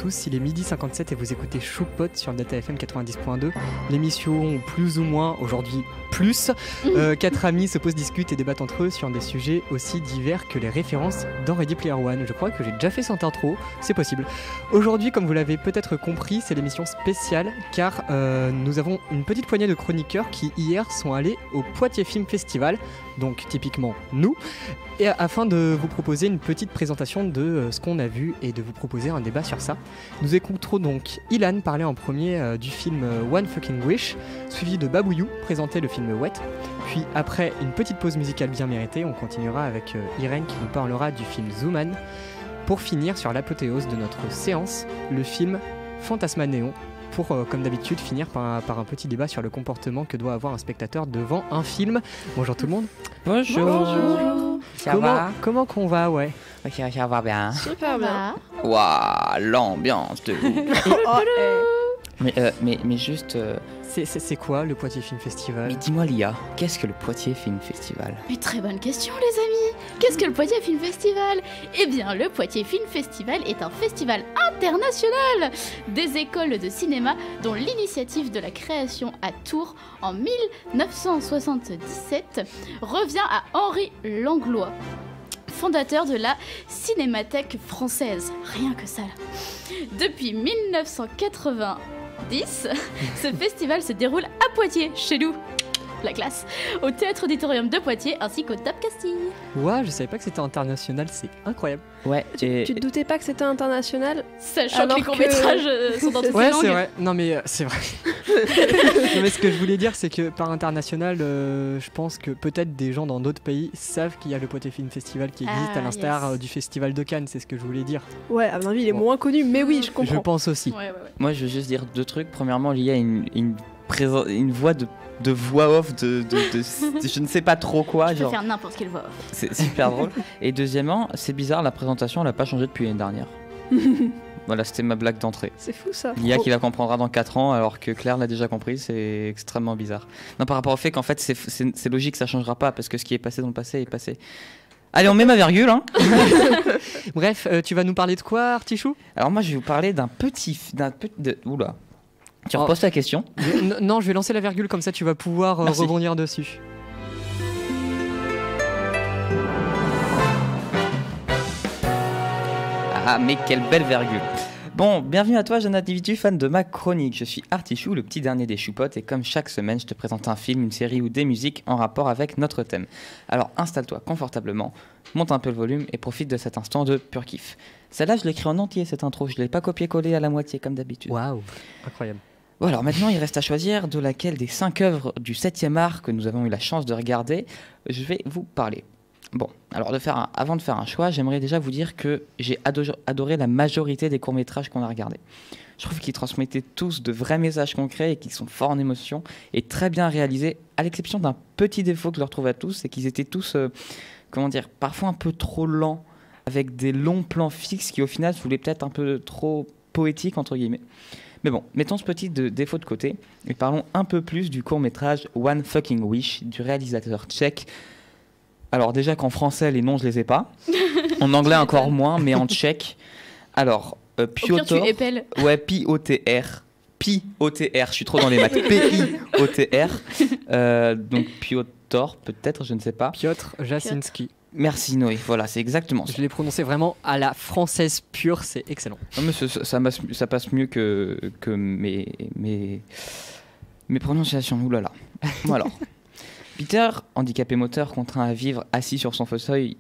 tous, il est midi 57 et vous écoutez Choupot sur le Delta FM 90.2. L'émission plus ou moins, aujourd'hui plus, 4 amis se posent, discutent et débattent entre eux sur des sujets aussi divers que les références dans Ready Player One. Je crois que j'ai déjà fait cette intro, c'est possible. Aujourd'hui, comme vous l'avez peut-être compris, c'est l'émission spéciale car nous avons une petite poignée de chroniqueurs qui hier sont allés au Poitiers Film Festival, donc typiquement nous, et afin de vous proposer une petite présentation de ce qu'on a vu et de vous proposer un débat sur ça. Nous écouterons donc Ilan parler en premier du film One Fucking Wish, suivi de Babouyou présenter le film Wet. Puis après une petite pause musicale bien méritée, on continuera avec Irène qui nous parlera du film Zooman, pour finir sur l'apothéose de notre séance, le film Fantasma Néon, pour, comme d'habitude, finir par un petit débat sur le comportement que doit avoir un spectateur devant un film. Bonjour tout le monde. Bonjour. Bonjour. Ça va? Comment qu'on va, ouais? Ok, ça va bien. Super bien. Waouh, l'ambiance de mais juste... C'est quoi le Poitiers Film Festival? Mais dis-moi Lia, qu'est-ce que le Poitiers Film Festival? Mais très bonne question les amis. Qu'est-ce que le Poitiers Film Festival? Eh bien le Poitiers Film Festival est un festival international des écoles de cinéma dont l'initiative de la création à Tours en 1977 revient à Henri Langlois, fondateur de la Cinémathèque française. Rien que ça là. Depuis 1980, ce festival se déroule à Poitiers, chez nous, la classe, au Théâtre Auditorium de Poitiers ainsi qu'au Tap Castille. Ouais, je savais pas que c'était international, c'est incroyable. Ouais, Tu te doutais pas que c'était international? Sachant Alors que les courts-métrages sont dans toutes les Ouais, langues. c'est vrai. Non, mais c'est vrai. Non, mais ce que je voulais dire, c'est que par international, je pense que peut-être des gens dans d'autres pays savent qu'il y a le Poitiers Film Festival qui existe, Ah, à l'instar yes. du Festival de Cannes, c'est ce que je voulais dire. Ouais, à mon avis, il est Bon. moins connu, mais oui, je Je comprends. pense aussi. Ouais. moi je veux juste dire deux trucs. Premièrement, Lia a une voix de voix off de je ne sais pas trop quoi. Je peux Genre, faire n'importe quelle voix. c'est super drôle. Et deuxièmement, c'est bizarre, la présentation elle a pas changé depuis l'année dernière. Voilà, c'était ma blague d'entrée. C'est fou ça. Lia qui la comprendra dans 4 ans alors que Claire l'a déjà compris, c'est extrêmement bizarre. Non, par rapport au fait qu'en fait c'est logique, ça changera pas parce que ce qui est passé dans le passé est passé. Allez, on met ma virgule hein. Bref, tu vas nous parler de quoi, Artichou? Alors moi je vais vous parler oula. Tu Oh. reposes ta question. Non, je vais lancer la virgule, comme ça tu vas pouvoir Merci. rebondir dessus. Ah mais quelle belle virgule. Bon, bienvenue à toi jeune individu fan de ma chronique. Je suis Artichou, le petit dernier des choupottes, et comme chaque semaine, je te présente un film, une série ou des musiques en rapport avec notre thème. Alors installe-toi confortablement, monte un peu le volume et profite de cet instant de pur kiff. Celle-là, je l'ai écrit en entier cette intro, je ne l'ai pas copié-collé à la moitié comme d'habitude. Waouh, incroyable. Bon, alors maintenant, il reste à choisir de laquelle des 5 œuvres du 7e art que nous avons eu la chance de regarder, je vais vous parler. Bon, alors avant de faire un choix, j'aimerais déjà vous dire que j'ai adoré la majorité des courts-métrages qu'on a regardés. Je trouve qu'ils transmettaient tous de vrais messages concrets et qu'ils sont forts en émotion et très bien réalisés, à l'exception d'un petit défaut que je leur trouve à tous, c'est qu'ils étaient tous, parfois un peu trop lents, avec des longs plans fixes qui au final se voulaient peut-être un peu trop poétiques, entre guillemets. Mais bon, mettons ce petit défaut de côté et parlons un peu plus du court-métrage One Fucking Wish du réalisateur tchèque. Alors déjà qu'en français, les noms, je les ai pas. En anglais, encore moins, mais en tchèque. Alors, Au pire, tu Piotr... épelles. Ouais, P-O-T-R. P-O-T-R, je suis trop dans les maths. P-I-O-T-R. Donc Piotr, peut-être, je ne sais pas. Piotr Jasinski. Merci Noé, voilà, c'est exactement ça. Je l'ai prononcé vraiment à la française pure, c'est excellent. Non, mais ça passe mieux que mes prononciations. Oulala. Bon alors. Peter, handicapé moteur, contraint à vivre assis sur son fauteuil.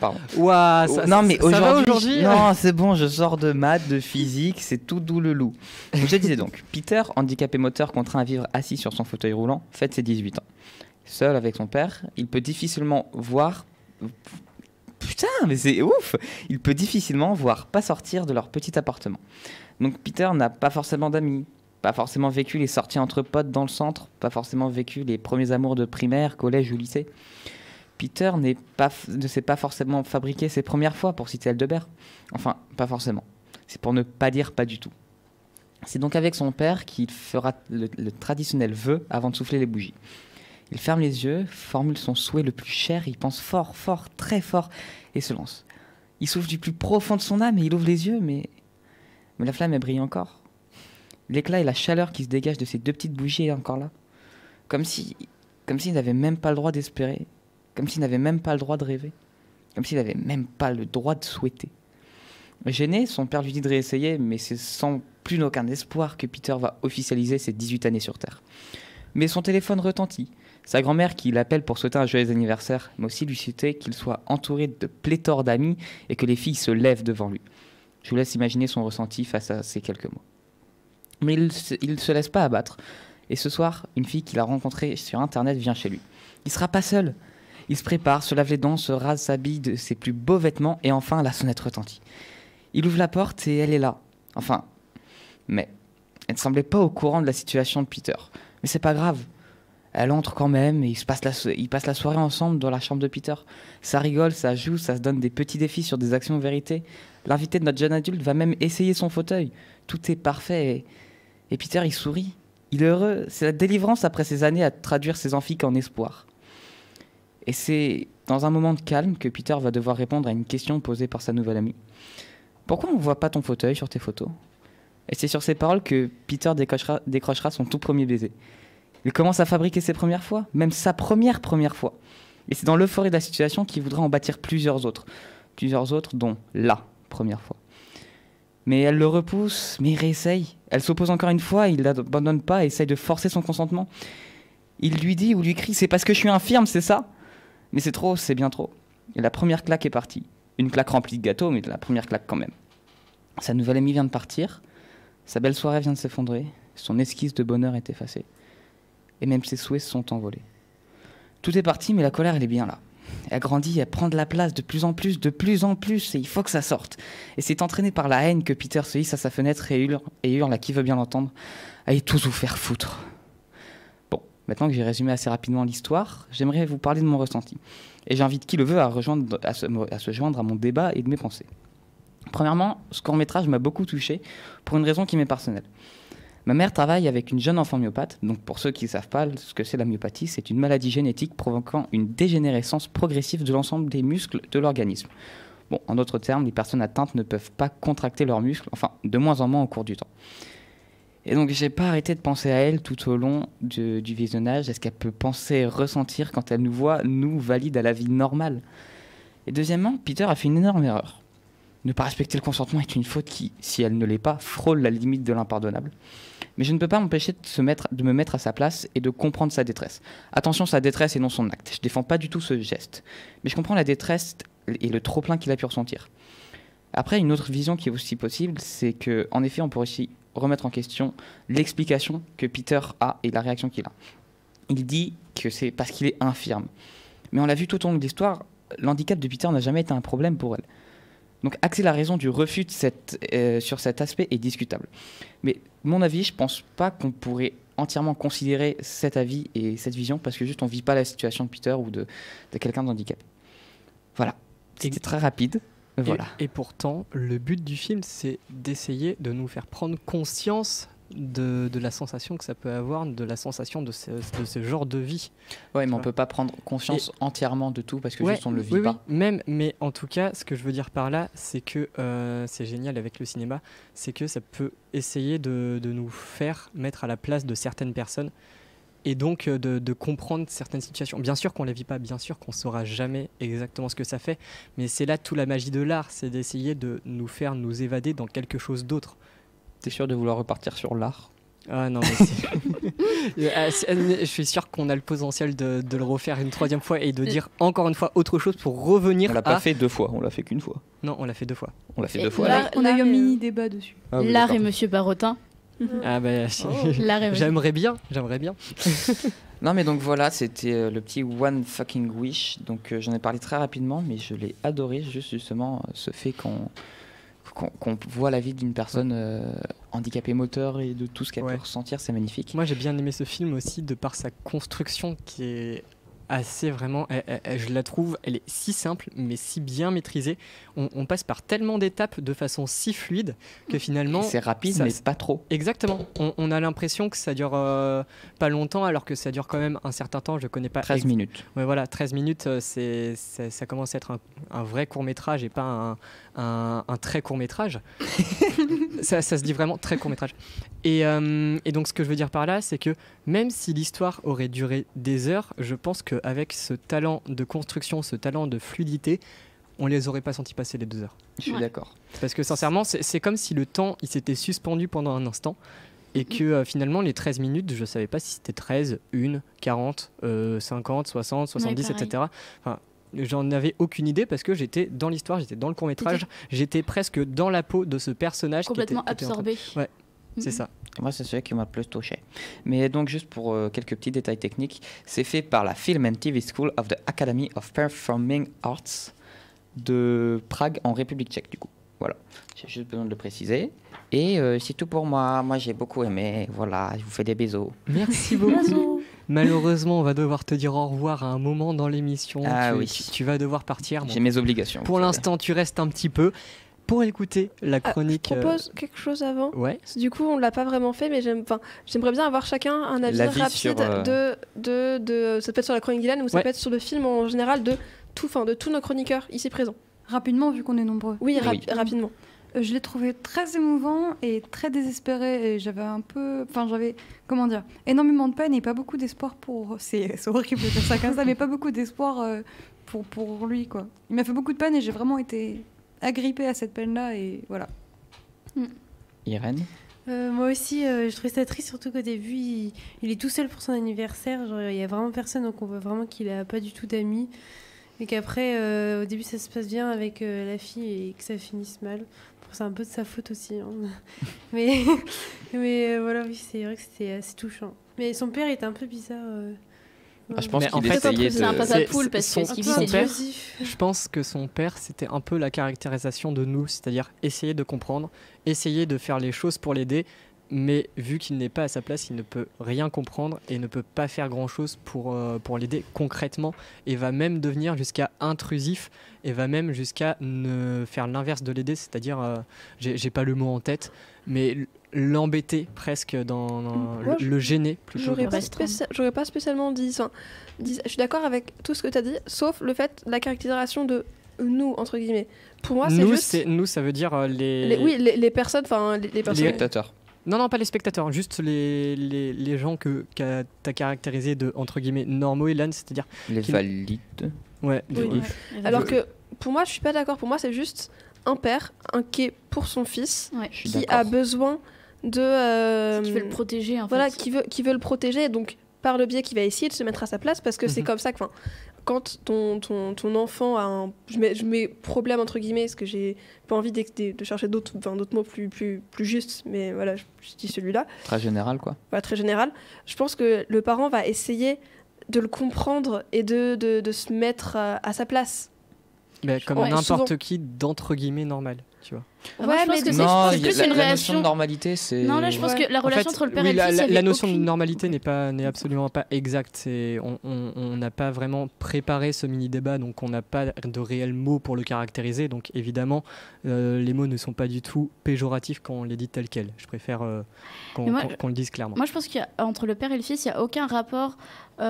Pardon. Ouah, ça, Non, mais ça va aujourd'hui. Non, c'est bon, je sors de maths, de physique, c'est tout doux le loup. Donc, je disais donc, Peter, handicapé moteur, contraint à vivre assis sur son fauteuil roulant, fête ses 18 ans. Seul avec son père, il peut difficilement voir. Putain, mais c'est ouf! Il peut difficilement voir pas sortir de leur petit appartement. Donc, Peter n'a pas forcément d'amis. Pas forcément vécu les sorties entre potes dans le centre, pas forcément vécu les premiers amours de primaire, collège ou lycée. Peter ne sait pas forcément fabriquer ses premières fois, pour citer Aldebert. Enfin, pas forcément. C'est pour ne pas dire pas du tout. C'est donc avec son père qu'il fera le traditionnel vœu avant de souffler les bougies. Il ferme les yeux, formule son souhait le plus cher, il pense fort, fort, très fort, et se lance. Il souffle du plus profond de son âme et il ouvre les yeux, mais Mais la flamme, elle brille encore. L'éclat et la chaleur qui se dégagent de ces 2 petites bougies est encore là. Comme s'il n'avait même pas le droit d'espérer. Comme s'il n'avait même pas le droit de rêver. Comme s'il n'avait même pas le droit de souhaiter. Gêné, son père lui dit de réessayer, mais c'est sans plus aucun espoir que Peter va officialiser ses 18 années sur Terre. Mais son téléphone retentit. Sa grand-mère qui l'appelle pour souhaiter un joyeux anniversaire, mais aussi lui souhaiter qu'il soit entouré de pléthore d'amis et que les filles se lèvent devant lui. Je vous laisse imaginer son ressenti face à ces quelques mots. Mais il ne se laisse pas abattre. Et ce soir, une fille qu'il a rencontrée sur Internet vient chez lui. Il ne sera pas seul. Il se prépare, se lave les dents, se rase, s'habille de ses plus beaux vêtements et enfin la sonnette retentit. Il ouvre la porte et elle est là. Enfin, mais elle ne semblait pas au courant de la situation de Peter. Mais c'est pas grave. Elle entre quand même et ils passent la soirée ensemble dans la chambre de Peter. Ça rigole, ça joue, ça se donne des petits défis sur des actions vérités. L'invité de notre jeune adulte va même essayer son fauteuil. Tout est parfait et Peter, il sourit. Il est heureux. C'est la délivrance après ces années à traduire ses amphis en espoir. Et c'est dans un moment de calme que Peter va devoir répondre à une question posée par sa nouvelle amie. Pourquoi on ne voit pas ton fauteuil sur tes photos ? Et c'est sur ces paroles que Peter décrochera son tout premier baiser. Il commence à fabriquer ses premières fois, même sa première fois. Et c'est dans l'euphorie de la situation qu'il voudra en bâtir plusieurs autres, dont la première fois. Mais elle le repousse, mais il réessaye. Elle s'oppose encore une fois, il l'abandonne pas et essaye de forcer son consentement. Il lui dit ou lui crie « C'est parce que je suis infirme, c'est ça ?» Mais c'est trop, c'est bien trop. Et la première claque est partie. Une claque remplie de gâteaux, mais la première claque quand même. Sa nouvelle amie vient de partir, sa belle soirée vient de s'effondrer, son esquisse de bonheur est effacée. Et même ses souhaits se sont envolés. Tout est parti, mais la colère, elle est bien là. Elle grandit, elle prend de la place de plus en plus, et il faut que ça sorte. Et c'est entraîné par la haine que Peter se hisse à sa fenêtre et hurle à qui veut bien l'entendre. Allez tous vous faire foutre. Bon, maintenant que j'ai résumé assez rapidement l'histoire, j'aimerais vous parler de mon ressenti. Et j'invite qui le veut à se joindre à mon débat et de mes pensées. Premièrement, ce court-métrage m'a beaucoup touché pour une raison qui m'est personnelle. Ma mère travaille avec une jeune enfant myopathe, donc pour ceux qui ne savent pas ce que c'est la myopathie, c'est une maladie génétique provoquant une dégénérescence progressive de l'ensemble des muscles de l'organisme. Bon, en d'autres termes, les personnes atteintes ne peuvent pas contracter leurs muscles, enfin de moins en moins au cours du temps. Et donc j'ai pas arrêté de penser à elle tout au long du visionnage, est-ce qu'elle peut penser et ressentir quand elle nous voit, nous, valides à la vie normale. Et deuxièmement, Peter a fait une énorme erreur. Ne pas respecter le consentement est une faute qui, si elle ne l'est pas, frôle la limite de l'impardonnable. Mais je ne peux pas m'empêcher de me mettre à sa place et de comprendre sa détresse. Attention, sa détresse et non son acte. Je ne défends pas du tout ce geste. Mais je comprends la détresse et le trop-plein qu'il a pu ressentir. Après, une autre vision qui est aussi possible, c'est qu'en effet, on pourrait aussi remettre en question l'explication que Peter a et la réaction qu'il a. Il dit que c'est parce qu'il est infirme. Mais on l'a vu tout au long de l'histoire, l'handicap de Peter n'a jamais été un problème pour elle. Donc axer la raison du refus sur cet aspect est discutable. Mais mon avis, je ne pense pas qu'on pourrait entièrement considérer cet avis et cette vision parce que juste on ne vit pas la situation de Peter ou de quelqu'un d'handicapé. Voilà, c'était très rapide. Voilà. Et pourtant, le but du film, c'est d'essayer de nous faire prendre conscience de la sensation que ça peut avoir, de la sensation de ce genre de vie. Ouais, mais on peut pas prendre conscience entièrement de tout parce que juste on le vit pas. Oui, même, mais en tout cas, ce que je veux dire par là, c'est que c'est génial avec le cinéma, c'est que ça peut essayer de nous faire mettre à la place de certaines personnes et donc de comprendre certaines situations. Bien sûr qu'on ne les vit pas, bien sûr qu'on ne saura jamais exactement ce que ça fait, mais c'est là toute la magie de l'art, c'est d'essayer de nous faire nous évader dans quelque chose d'autre. T'es sûr de vouloir repartir sur l'art ? Ah non, mais je suis sûr qu'on a le potentiel de le refaire une troisième fois et de dire encore une fois autre chose pour revenir. On l'a pas fait 2 fois, on l'a fait qu'une fois. Non, on l'a fait 2 fois. On l'a fait 2 fois. Là, On a eu un mini débat dessus. Ah oui, l'art et d'accord. Monsieur Barotin. Ah bah, L'art et j'aimerais bien. Non mais donc voilà, c'était le petit One Fucking Wish. Donc j'en ai parlé très rapidement, mais je l'ai adoré, juste justement ce fait qu'on voit la vie d'une personne handicapée moteur et de tout ce qu'elle peut ressentir, c'est magnifique. Moi j'ai bien aimé ce film aussi de par sa construction qui est assez vraiment, je la trouve, elle est si simple mais si bien maîtrisée. On passe par tellement d'étapes de façon si fluide que finalement... C'est rapide, ça- mais pas trop. Exactement. On a l'impression que ça dure pas longtemps alors que ça dure quand même un certain temps. Je connais pas... 13 minutes. Ouais, voilà, 13 minutes, ça commence à être un vrai court-métrage et pas un très court-métrage. ça se dit vraiment très court-métrage. Et donc, ce que je veux dire par là, c'est que même si l'histoire aurait duré des heures, je pense qu'avec ce talent de construction, ce talent de fluidité, on les aurait pas sentis passer les 2 heures. Je suis d'accord. Parce que sincèrement, c'est comme si le temps il s'était suspendu pendant un instant et que finalement, les 13 minutes, je savais pas si c'était 13, 1, 40, 50, 60, 70, pareil. etc. Enfin, j'en avais aucune idée parce que j'étais dans l'histoire, j'étais dans le court-métrage, j'étais presque dans la peau de ce personnage Complètement qui était en train de- absorbé. Ouais, c'est ça. Moi, c'est celui qui m'a le plus touché. Mais donc, juste pour quelques petits détails techniques, c'est fait par la Film and TV School of the Academy of Performing Arts de Prague, en République tchèque, du coup. Voilà, j'ai juste besoin de le préciser. Et c'est tout pour moi. Moi, j'ai beaucoup aimé. Voilà, je vous fais des bisous. Merci beaucoup. Malheureusement, on va devoir te dire au revoir à un moment dans l'émission. Ah oui. Tu vas devoir partir. J'ai mes obligations. Pour l'instant, tu restes un petit peu pour écouter la chronique. Je propose quelque chose avant. Ouais. Du coup, on l'a pas vraiment fait, mais j'aimerais bien avoir chacun un avis L'avis rapide sur, de ça peut être sur la chronique Dylan ou ça Ouais. peut être sur le film en général de tous nos chroniqueurs ici présents. Rapidement, vu qu'on est nombreux. Oui, Oui. rapidement. Je l'ai trouvé très émouvant et très désespéré. Et j'avais comment dire, énormément de peine et pas beaucoup d'espoir pour. C'est horrible de dire ça comme ça, mais pas beaucoup d'espoir pour lui, quoi. Il m'a fait beaucoup de peine et j'ai vraiment été agrippée à cette peine-là et voilà. Irène. Moi aussi, je trouvais ça triste, surtout qu'au début, il est tout seul pour son anniversaire. Genre, il y a vraiment personne, donc on voit vraiment qu'il a pas du tout d'amis. Et qu'après, au début, ça se passe bien avec la fille et que ça finisse mal. Bon, c'est un peu de sa faute aussi. Hein. mais voilà, oui, c'est vrai que c'était assez touchant. Mais son père était un peu bizarre. Ah, je pense Mais en qu'il fait, essayait c'est un de. papa poule parce que son- ce qu'il son vit, c'est père- Dieu. Je pense que son père, c'était un peu la caractérisation de nous, c'est-à-dire essayer de comprendre, essayer de faire les choses pour l'aider, mais vu qu'il n'est pas à sa place, il ne peut rien comprendre et ne peut pas faire grand-chose pour l'aider concrètement, et va même devenir jusqu'à intrusif, et va même jusqu'à ne faire l'inverse de l'aider, c'est-à-dire, j'ai pas le mot en tête, mais l'embêter presque, Moi, le gêner plutôt. J'aurais pas spécialement dit ça. Je suis d'accord avec tout ce que tu as dit, sauf le fait, la caractérisation de nous, entre guillemets. Pour moi, c'est Nous, juste... nous, ça veut dire les personnes, enfin les personnes... Spectateur. Non, pas les spectateurs, juste les gens que t'as caractérisés de, entre guillemets, normaux, Elan, c'est-à-dire... Les valides. Ouais, Oui. oui. Alors que, pour moi, je suis pas d'accord. Pour moi, c'est juste un père inquiet pour son fils, Ouais. Je suis qui d'accord. a besoin de... Qui veut le protéger en Voilà, fait. qui veut le protéger, donc par le biais qu'il va essayer de se mettre à sa place, parce que c'est Mhm. comme ça que, quand ton enfant a un... Je mets problème entre guillemets, parce que j'ai pas envie de chercher d'autres mots plus justes, mais voilà, je dis celui-là, Très général, quoi. voilà, très général. Je pense que le parent va essayer de le comprendre et de se mettre à sa place. Mais comme Ouais, n'importe souvent. qui d'entre guillemets normal, tu vois. Moi, je pense que c'est Non, c'est il y a plus la une notion de relation. normalité, c'est. Non, là, je pense Ouais. que la En relation fait, entre le père oui, et le fils, il y la avait notion de aucune- normalité n'est absolument pas exacte. On n'a pas vraiment préparé ce mini-débat, donc on n'a pas de réels mots pour le caractériser. Donc évidemment, les mots ne sont pas du tout péjoratifs quand on les dit tels quels. Je préfère Mais moi, qu'on le dise clairement. Moi, je pense qu'entre le père et le fils, il n'y a aucun rapport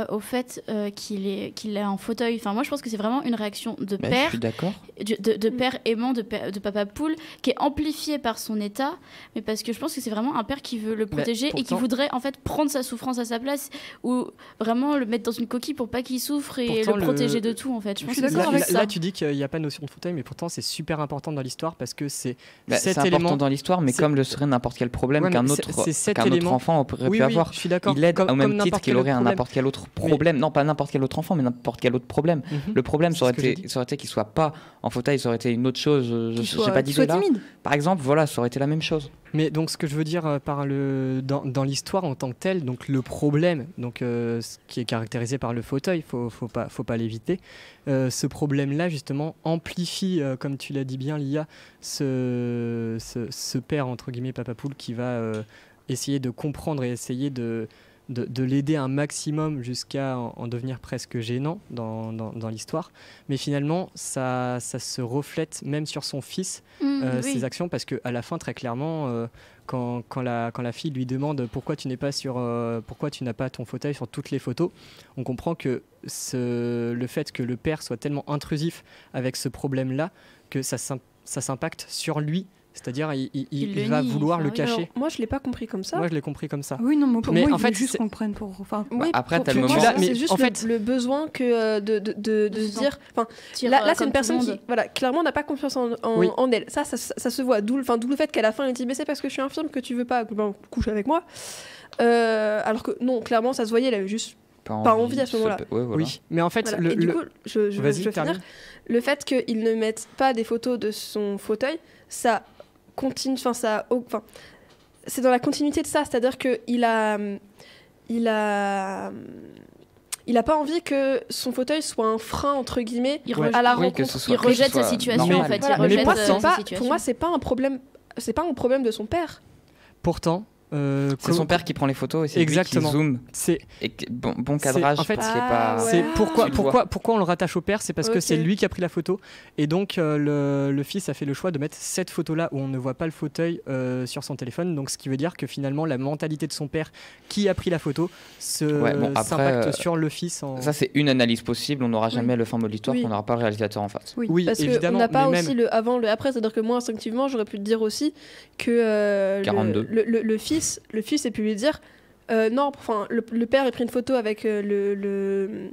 au fait qu'il est en fauteuil. Enfin, moi, je pense que c'est vraiment une réaction de Mais je père, suis d'accord. de père aimant, de papa poule, qui est amplifiée par son état, mais parce que je pense que c'est vraiment un père qui veut le protéger et qui pourtant- voudrait en fait prendre sa souffrance à sa place ou vraiment le mettre dans une coquille pour pas qu'il souffre et Pourtant, le protéger de tout en fait. Je pense suis que c'est d'accord Là, avec ça. là, tu dis qu'il n'y a pas de notion de fauteuil, mais pourtant c'est super important dans l'histoire parce que c'est Bah, cet c'est important élément. dans l'histoire, mais c'est- comme le serait n'importe quel problème Ouais, mais qu'un c'est- autre, c'est cet qu'un autre élément. enfant aurait Oui, pu oui, avoir. je suis d'accord. Il aide Comme- au même comme titre n'importe qu'il quel aurait autre un problème. n'importe quel autre problème. Non, pas n'importe quel autre enfant, mais n'importe quel autre problème. Mhm. Le problème, ça C'est aurait ce que j'ai été, dit. ça aurait été qu'il soit pas en fauteuil, ça aurait été une autre chose. J'ai pas Qu'il d'idée soit là. timide. Par exemple, voilà, ça aurait été la même chose. Mais donc ce que je veux dire dans l'histoire en tant que telle, donc le problème, donc ce qui est caractérisé par le fauteuil, faut pas l'éviter. Ce problème-là justement amplifie, comme tu l'as dit bien, Lia, ce père entre guillemets papa poule qui va essayer de comprendre et essayer de l'aider un maximum jusqu'à en devenir presque gênant dans l'histoire. Mais finalement, ça se reflète même sur son fils, Oui. ses actions, parce qu'à la fin, très clairement, quand la fille lui demande pourquoi tu n'as pas ton fauteuil sur toutes les photos, on comprend que le fait que le père soit tellement intrusif avec ce problème-là, que ça s'impacte sur lui. C'est-à-dire, il va nie, vouloir le oui. cacher. Alors, moi, je l'ai pas compris comme ça. Moi, je l'ai compris comme ça. Oui, non, mais pour Mais moi, en il faut fait, juste c'est- qu'on le prenne pour. Enfin, Oui, après, pour- t'as le pour moi, moment- Mais c'est juste en fait- le besoin que de se dire. Enfin, Tire, là, c'est comme une personne tout le qui, monde. voilà, clairement n'a pas confiance en Oui. elle. Ça se voit. D'où le fait qu'à la fin, elle dit mais c'est parce que je suis infirme que tu veux pas coucher avec moi. Alors que non, clairement, ça se voyait. Elle avait juste. Pas envie à ce moment-là. Ouais, voilà. Oui, mais en fait, Voilà. Et du coup, je Vas-y, vais termine. finir. Le fait qu'ils ne mettent pas des photos de son fauteuil, ça continue. Enfin, c'est dans la continuité de ça, c'est-à-dire que il a pas envie que son fauteuil soit un frein entre guillemets Il Ouais. rejette- à la Oui, rencontre. que ce soit- Il rejette que ce sa soit situation, normal. en fait. Voilà. Il Mais rejette moi, sa pour situation. moi, c'est pas un problème. C'est pas un problème de son père. pourtant, C'est son père qui prend les photos et c'est lui qui Exactement. zoome. c'est Et bon cadrage, en fait, parce qu'il est pas... Ah, C'est ouais. pourquoi on le rattache au père, c'est parce que Ok. c'est lui qui a pris la photo et donc le fils a fait le choix de mettre cette photo là où on ne voit pas le fauteuil sur son téléphone, donc ce qui veut dire que finalement la mentalité de son père qui a pris la photo Ouais, bon, après, s'impacte sur le fils Ça, c'est une analyse possible. On n'aura jamais le fin mot de l'histoire, Oui. on n'aura pas le réalisateur en face. oui Parce qu'on évidemment, n'a pas mais aussi même le avant, le après. C'est-à-dire que moi, instinctivement, j'aurais pu te dire aussi que 42. le fils ait pu lui dire non, enfin, le père a pris une photo avec le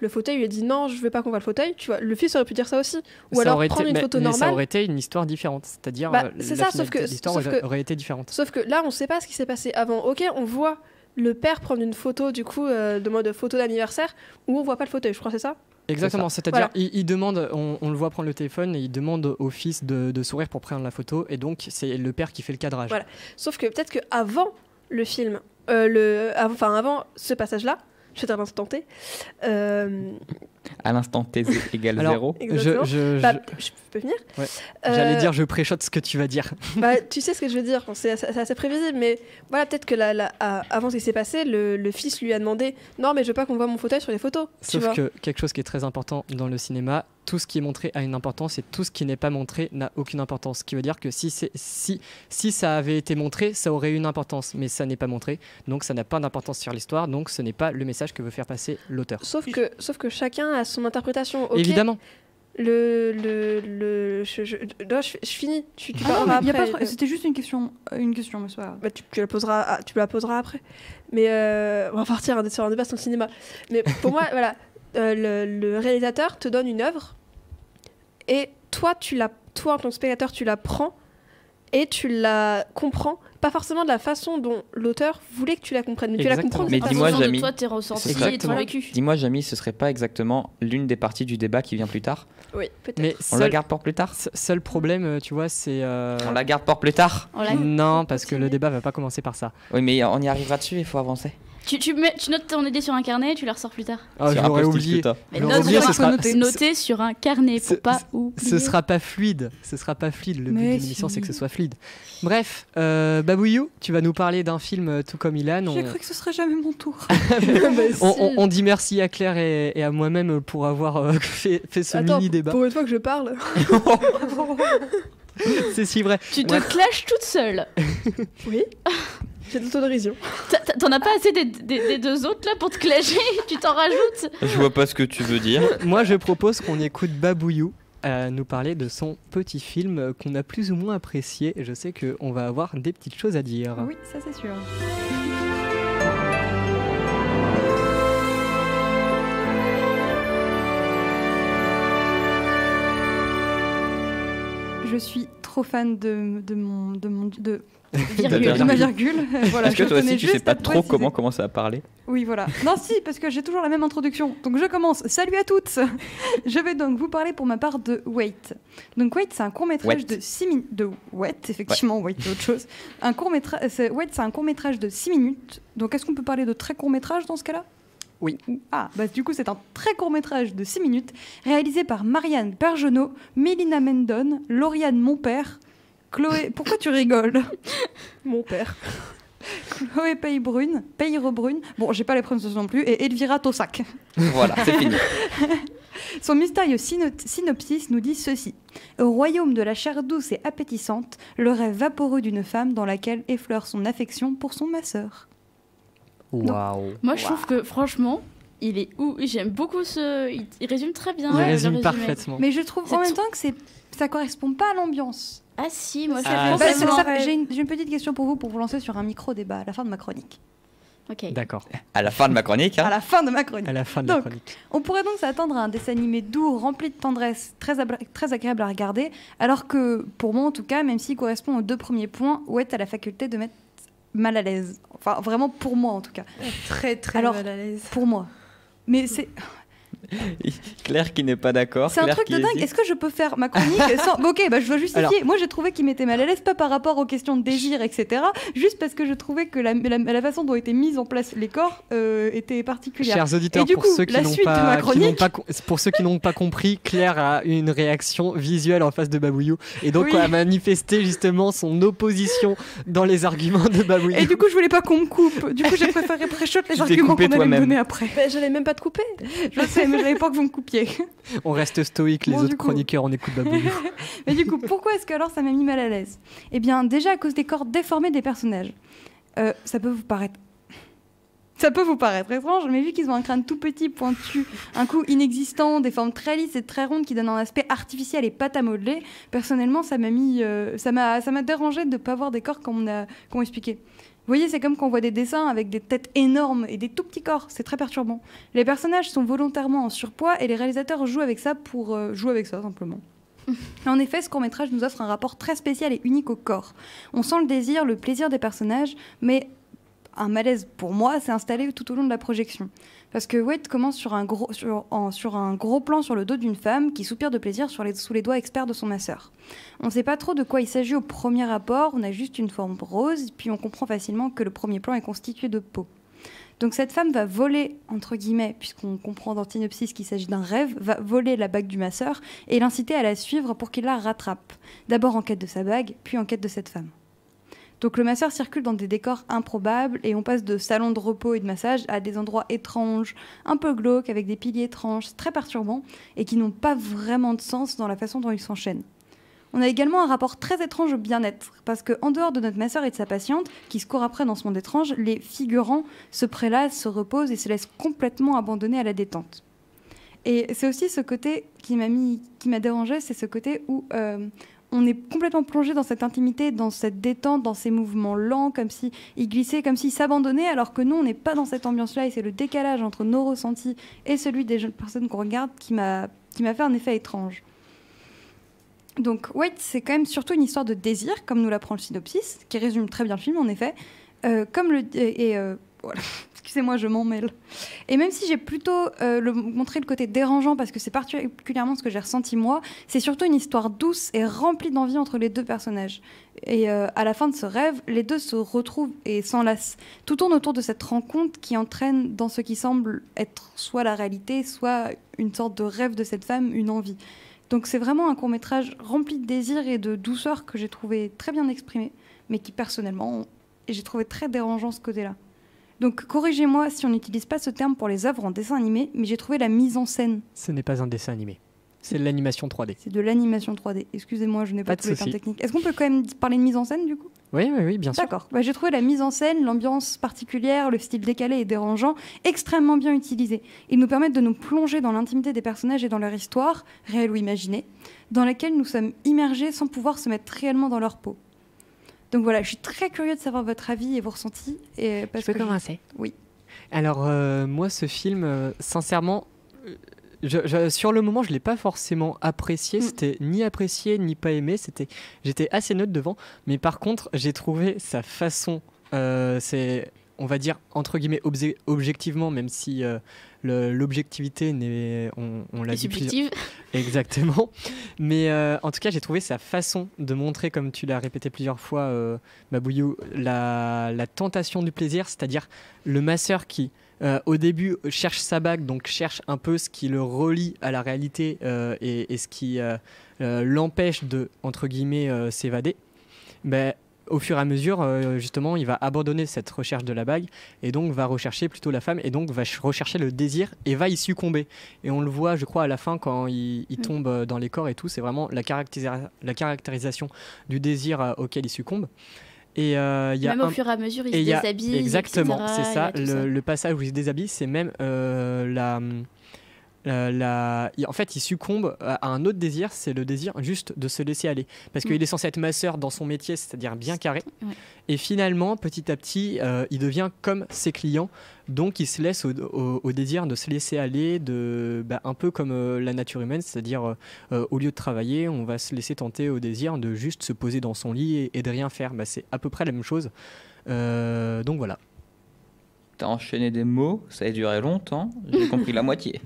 fauteuil, il lui a dit non, je veux pas qu'on voit le fauteuil. Tu vois, le fils aurait pu dire ça aussi. Ou ça alors aurait prendre été, une mais- photo mais ça normale. aurait été une histoire différente, c'est-à-dire Bah, c'est la ça, sauf finalité que- de l'histoire sauf que- aurait été différente. Sauf que là, on sait pas ce qui s'est passé avant. Ok, on voit le père prendre une photo, du coup, de mode photo d'anniversaire, où on voit pas le fauteuil, je crois, c'est ça. Exactement, c'est-à-dire Voilà. il demande, on le voit prendre le téléphone et il demande au fils de sourire pour prendre la photo et donc c'est le père qui fait le cadrage. Voilà. Sauf que peut-être qu'avant le film, avant ce passage-là, je vais à l'instant T. À l'instant T égale Alors, 0. Exactement. Je peux venir. Ouais. Euh, J'allais dire je préchote ce que tu vas dire. Bah, tu sais ce que je veux dire, c'est assez prévisible, mais voilà, peut-être que avant ce qui s'est passé, le fils lui a demandé non, mais je veux pas qu'on voit mon fauteuil sur les photos. tu Sauf vois. que quelque chose qui est très important dans le cinéma, tout ce qui est montré a une importance et tout ce qui n'est pas montré n'a aucune importance. Ce qui veut dire que si ça avait été montré, ça aurait eu une importance, mais ça n'est pas montré, donc ça n'a pas d'importance sur l'histoire, donc ce n'est pas le message que veut faire passer l'auteur. Sauf que chacun a son interprétation. Ok, Évidemment. non, je finis. Tu Ah non, parleras mais y a après. pas- C'était juste une question, mais c'est pas grave. Bah, tu la poseras après. Mais on va partir sur un débat sur le cinéma. Mais pour moi, voilà, le réalisateur te donne une œuvre et toi, en tant que spectateur, tu la prends et tu la comprends. Pas forcément de la façon dont l'auteur voulait que tu la comprennes, mais tu la Exactement. comprends. Mais Pas dis-moi, besoin de Jamy, toi, tes ressentis c'est et ton exactement- vécu. Dis-moi, Jamy, ce serait pas exactement l'une des parties du débat qui vient plus tard? Oui, peut-être. Mais On la garde pour plus tard? seul problème, tu vois, c'est... On la garde pour plus tard? On l'a- Non, parce que le débat va pas commencer par ça. Oui, mais on y arrivera dessus, il faut avancer. Tu notes ton idée sur un carnet et tu la ressors plus tard. Ah, je Sur un l'aurais post-it oublié. que t'as. Mais Je note l'aurais oublié, sur ce un- sera- noter sur un carnet pour pas oublier. Ce sera pas fluide. Ce sera pas fluide. Le but Mais de l'émission, si. c'est que ce soit fluide. Bref, Babouillou, tu vas nous parler d'un film tout comme Ilan. J'ai cru que ce serait jamais mon tour. On dit merci à Claire et à moi-même pour avoir fait ce Attends, mini-débat. pour une fois que je parle. C'est si vrai. Tu te Ouais. clashes toute seule. Oui. J'ai de l'autodérision. T'en as pas assez des deux autres là pour te clasher. Tu t'en rajoutes. Je vois pas ce que tu veux dire. Moi, je propose qu'on écoute Babouillou nous parler de son petit film qu'on a plus ou moins apprécié. Je sais qu'on va avoir des petites choses à dire. Oui, ça c'est sûr. Je suis trop fan de ma virgule. Voilà, Est-ce que je toi aussi tenais tu sais juste pas à trop préciser. comment commencer à parler? Oui, voilà. Non, si, parce que j'ai toujours la même introduction. Donc je commence. Salut à toutes. Je vais donc vous parler pour ma part de Wait. Donc Wait, c'est un court-métrage Wait. de 6 minutes. De Wait, effectivement, Wait, c'est autre chose. Wait, c'est un court-métrage de 6 minutes. Donc est-ce qu'on peut parler de très court-métrage dans ce cas-là? Oui. Ah, bah du coup, c'est un très court-métrage de 6 minutes, réalisé par Marianne Bergenot, Mélina Mendon, Lauriane Monpère, Chloé... Pourquoi tu rigoles? Mon père. Chloé Peyrebrune, bon, j'ai pas les prononciations non plus, et Elvira Tossac. Voilà, c'est fini. Son mystérieux synopsis nous dit ceci. Au royaume de la chair douce et appétissante, le rêve vaporeux d'une femme dans laquelle effleure son affection pour son masseur. Waouh. Moi, je trouve que franchement, il est où j'aime beaucoup ce. Il résume très bien. Il le résume résumé. parfaitement. Mais je trouve C'est en même tout. temps que ça correspond pas à l'ambiance. Ah si, moi, Ah, je Bah, pense ça- que j'ai une petite question pour vous lancer sur un micro-débat à la fin de ma chronique. Ok. D'accord. À la fin de ma chronique, À hein. la fin de ma chronique. À la fin de la Donc, chronique. On pourrait donc s'attendre à un dessin animé doux, rempli de tendresse, très agréable à regarder, alors que, pour moi en tout cas, même s'il correspond aux 2 premiers points, Wet a la faculté de mettre mal à l'aise. Enfin, vraiment pour moi en tout cas. Très très Alors, mal à l'aise. Pour moi. Mais c'est Claire qui n'est pas d'accord. un Claire truc qui de dingue. hésite. Est-ce que je peux faire ma chronique sans... Bon, ok, bah, je dois justifier. Alors- Moi, j'ai trouvé qu'il m'était mal à l'aise, pas par rapport aux questions de désir, etc. Juste parce que je trouvais que la façon dont étaient mis en place les corps était particulière. Chers auditeurs, Et du pour coup, ceux qui la n'ont suite de ma pas, chronique- pour ceux qui n'ont pas compris, Claire a une réaction visuelle en face de Babouillou et donc Oui. a manifesté justement son opposition dans les arguments de Babouillou. Et du coup, je voulais pas qu'on me coupe. Du coup, j'ai préféré pré-shot les Tu t'es arguments coupé qu'on allait me toi-même. donner après. Mais j'allais même pas te couper. Je sais, mais j'avais peur que vous me coupiez. On reste stoïque, les Bon, autres du coup- chroniqueurs, on écoute Babouillou. Mais du coup, pourquoi est-ce que alors ça m'a mis mal à l'aise? Eh bien, déjà à cause des corps déformés des personnages. Ça peut vous paraître étrange, mais vu qu'ils ont un crâne tout petit, pointu, un cou inexistant, des formes très lisses et très rondes qui donnent un aspect artificiel et pâte à modeler, personnellement, ça m'a dérangé de ne pas voir des corps comme on expliquait. Vous voyez, c'est comme quand on voit des dessins avec des têtes énormes et des tout petits corps, c'est très perturbant. Les personnages sont volontairement en surpoids et les réalisateurs jouent avec ça pour jouer avec ça, simplement. En effet, ce court-métrage nous offre un rapport très spécial et unique au corps. On sent le désir, le plaisir des personnages, mais un malaise pour moi s'est installé tout au long de la projection. Parce que Wade commence sur un gros plan sur le dos d'une femme qui soupire de plaisir sous les doigts experts de son masseur. On ne sait pas trop de quoi il s'agit au premier abord, on a juste une forme rose, puis on comprend facilement que le premier plan est constitué de peau. Donc cette femme va voler, entre guillemets, puisqu'on comprend dans le synopsis qu'il s'agit d'un rêve, va voler la bague du masseur et l'inciter à la suivre pour qu'il la rattrape. D'abord en quête de sa bague, puis en quête de cette femme. Donc le masseur circule dans des décors improbables et on passe de salons de repos et de massage à des endroits étranges, un peu glauques, avec des piliers étranges, très perturbants et qui n'ont pas vraiment de sens dans la façon dont ils s'enchaînent. On a également un rapport très étrange au bien-être, parce qu'en dehors de notre masseur et de sa patiente, qui se courent après dans ce monde étrange, les figurants se prélassent, se reposent et se laissent complètement abandonnés à la détente. Et c'est aussi ce côté qui m'a dérangé, c'est ce côté où on est complètement plongé dans cette intimité, dans cette détente, dans ces mouvements lents, comme s'ils glissaient, comme s'ils s'abandonnaient, alors que nous, on n'est pas dans cette ambiance-là, et c'est le décalage entre nos ressentis et celui des jeunes personnes qu'on regarde qui m'a fait un effet étrange. Donc, Wait, c'est quand même surtout une histoire de désir, comme nous l'apprend le synopsis, qui résume très bien le film, en effet. Voilà. Excusez-moi, je m'en mêle. Et même si j'ai plutôt montré le côté dérangeant, parce que c'est particulièrement ce que j'ai ressenti moi, c'est surtout une histoire douce et remplie d'envie entre les deux personnages. Et à la fin de ce rêve, les deux se retrouvent et s'enlacent. Tout tourne autour de cette rencontre qui entraîne dans ce qui semble être soit la réalité, soit une sorte de rêve de cette femme, une envie. Donc c'est vraiment un court-métrage rempli de désir et de douceur que j'ai trouvé très bien exprimé, mais qui personnellement, j'ai trouvé très dérangeant ce côté-là. Donc corrigez-moi si on n'utilise pas ce terme pour les œuvres en dessin animé, mais j'ai trouvé la mise en scène. Ce n'est pas un dessin animé. C'est de l'animation 3D. C'est de l'animation 3D. Excusez-moi, je n'ai pas Pas de tous les termes souci. techniques. Est-ce qu'on peut quand même parler de mise en scène du coup ? Oui, bien sûr. D'accord. Bah, j'ai trouvé la mise en scène, l'ambiance particulière, le style décalé et dérangeant extrêmement bien utilisés. Ils nous permettent de nous plonger dans l'intimité des personnages et dans leur histoire, réelle ou imaginée, dans laquelle nous sommes immergés sans pouvoir se mettre réellement dans leur peau. Donc voilà, je suis très curieux de savoir votre avis et vos ressentis. Et parce Je peux que commencer. Oui. Alors, moi, ce film, sincèrement, sur le moment, je ne l'ai pas forcément apprécié. C'était ni apprécié, ni pas aimé. J'étais assez neutre devant. Mais par contre, j'ai trouvé sa façon, on va dire, entre guillemets, objectivement, même si l'objectivité, on l'a Et dit subjective. Exactement. Mais en tout cas, j'ai trouvé sa façon de montrer, comme tu l'as répété plusieurs fois, Babouillou, la tentation du plaisir, c'est-à-dire le masseur qui, au début, cherche sa bague, donc cherche un peu ce qui le relie à la réalité et ce qui l'empêche de, entre guillemets, s'évader. Ben, au fur et à mesure, justement, il va abandonner cette recherche de la bague et donc va rechercher plutôt la femme et donc va rechercher le désir et va y succomber. Et on le voit, je crois, à la fin quand il tombe dans les corps et tout, c'est vraiment la caractérisation du désir auquel il succombe. Et y a même au fur et à mesure, il se déshabille. Exactement, etc., c'est ça. il y a tout ça. Le passage où il se déshabille, c'est même en fait, il succombe à un autre désir, c'est le désir juste de se laisser aller. Parce qu'il est censé être masseur dans son métier, c'est-à-dire bien carré. Ouais. Et finalement, petit à petit, il devient comme ses clients. Donc, il se laisse au désir de se laisser aller, un peu comme la nature humaine, c'est-à-dire au lieu de travailler, on va se laisser tenter au désir de juste se poser dans son lit et de rien faire. C'est à peu près la même chose. Donc voilà. T'as enchaîné des mots, ça a duré longtemps, j'ai compris la moitié.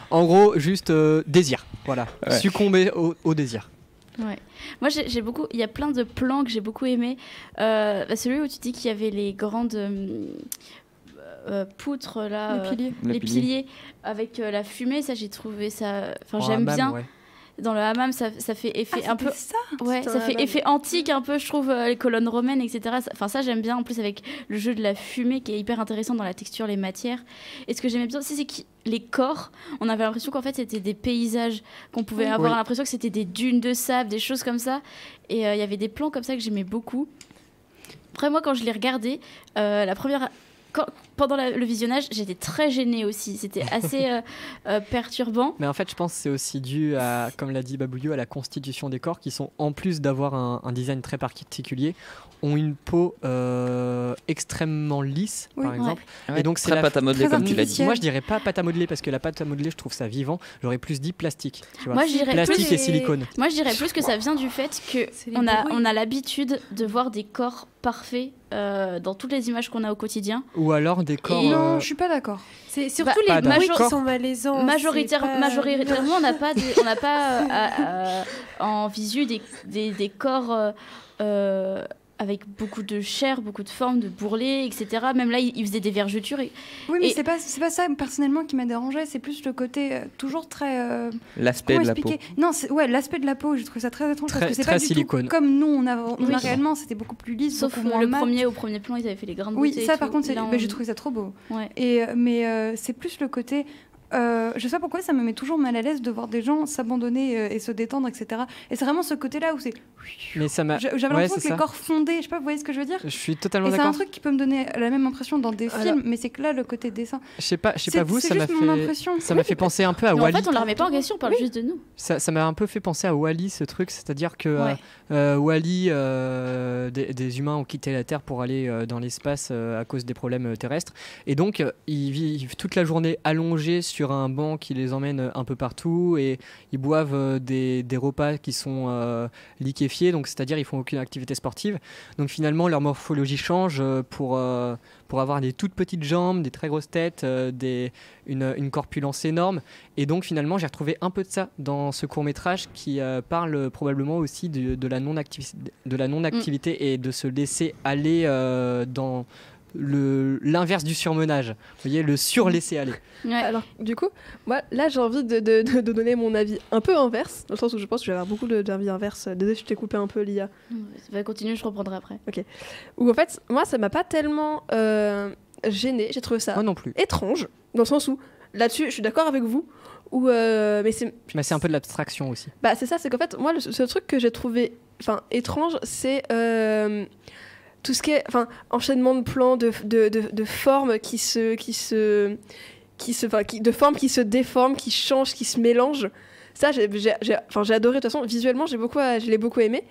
En gros, juste désir. Voilà. Ouais. Succomber au désir. Ouais. Moi, j'ai beaucoup. Il y a plein de plans que j'ai beaucoup aimés. Celui où tu dis qu'il y avait les grandes poutres là, Les piliers. les piliers avec la fumée. Ça, j'ai trouvé ça. Enfin, j'aime Hammam, bien. ouais. Dans le hammam, ça fait effet un peu. Ça. Ouais, C'est ça un fait hammam. effet antique un peu, je trouve, les colonnes romaines, etc. Enfin, ça, j'aime bien. En plus, avec le jeu de la fumée qui est hyper intéressant dans la texture, les matières. Et ce que j'aimais bien aussi, c'est que les corps, on avait l'impression qu'en fait, c'était des paysages, qu'on pouvait Oui. avoir Oui. l'impression que c'était des dunes de sable, des choses comme ça. Et il y avait des plans comme ça que j'aimais beaucoup. Après, moi, quand je l'ai regardé, la première. Pendant le visionnage, j'étais très gênée aussi. C'était assez perturbant. Mais en fait, je pense que c'est aussi dû à, comme l'a dit Babouliou, à la constitution des corps qui sont, en plus d'avoir un design très particulier, ont une peau extrêmement lisse, Oui. par exemple. Ouais, Et donc, c'est très la- pâte à modeler, très comme tu l'as dit. artificiel. Moi, je dirais pas pâte à modeler parce que la pâte à modeler, je trouve ça vivant. J'aurais plus dit plastique. Tu vois. Moi, je dirais Plastique plus- et silicone. Moi, je dirais plus que ça vient du fait que C'est les on bruits. a l'habitude de voir des corps parfaits dans toutes les images qu'on a au quotidien. Ou alors des corps. Non, je suis pas d'accord. C'est surtout pas les bruits d'accord. qui sont malaisants. Majoritairement, on n'a pas en visu des corps avec beaucoup de chair, beaucoup de formes, de bourrelets, etc. Même là, il faisait des vergetures. Oui, mais Et- c'est pas ça personnellement qui m'a dérangé, c'est plus le côté toujours très. L'aspect Comment de la peau. expliquer Non, l'aspect de la peau, je trouve ça très étrange Très- parce que c'est très pas du silicone. tout comme nous on a Oui. réellement, c'était beaucoup plus lisse, Sauf beaucoup moins le mat. premier plan, ils avaient fait les grains de Oui, beauté et ça tout. par contre, Là, on- j'ai trouvé ça trop beau. Ouais. Mais c'est plus le côté. Je sais pas pourquoi ça me met toujours mal à l'aise de voir des gens s'abandonner et se détendre, etc. Et c'est vraiment ce côté-là où c'est. Mais ça m'a. J'avais Ouais, l'impression c'est que ça. les corps fondaient, je sais pas, vous voyez ce que je veux dire Je suis totalement Et c'est un d'accord. truc qui peut me donner la même impression dans des Voilà. films, mais c'est que là, le côté dessin. Je sais pas vous, c'est ça m'a juste mon fait. impression. Ça m'a fait penser un peu à Mais en Wall-E. fait, on la remet pas en question, on parle juste de nous. Ça m'a un peu fait penser à Wall-E, ce truc, c'est-à-dire que Ouais. Wall-E, des humains ont quitté la Terre pour aller dans l'espace à cause des problèmes terrestres, et donc ils vivent toute la journée allongés sur un banc qui les emmène un peu partout, et ils boivent des repas qui sont liquéfiés, donc c'est-à-dire ils font aucune activité sportive. Donc finalement leur morphologie change pour avoir des toutes petites jambes, des très grosses têtes, une corpulence énorme. Et donc finalement, j'ai retrouvé un peu de ça dans ce court-métrage qui parle probablement aussi de la non-activité et de se laisser aller dans l'inverse du surmenage. Vous voyez, le sur-laisser-aller. Ouais. Alors, du coup, moi, là, j'ai envie de donner mon avis un peu inverse, dans le sens où je pense que je vais avoir beaucoup d'avis inverses. Désolé, je t'ai coupé un peu, Lia. Va continuer, je reprendrai après. Où en fait, moi, ça m'a pas tellement gênée. J'ai trouvé ça Moi non plus. étrange, dans le sens où, là-dessus, je suis d'accord avec vous. Mais c'est Mais c'est un peu de l'abstraction aussi. Bah, c'est ça, c'est qu'en fait, moi, le seul truc que j'ai trouvé étrange, c'est tout ce qui est enchaînement de plans, de formes de formes qui se déforment, qui changent, qui se mélangent. Ça, j'ai adoré. De toute façon, visuellement, je l'ai beaucoup aimé.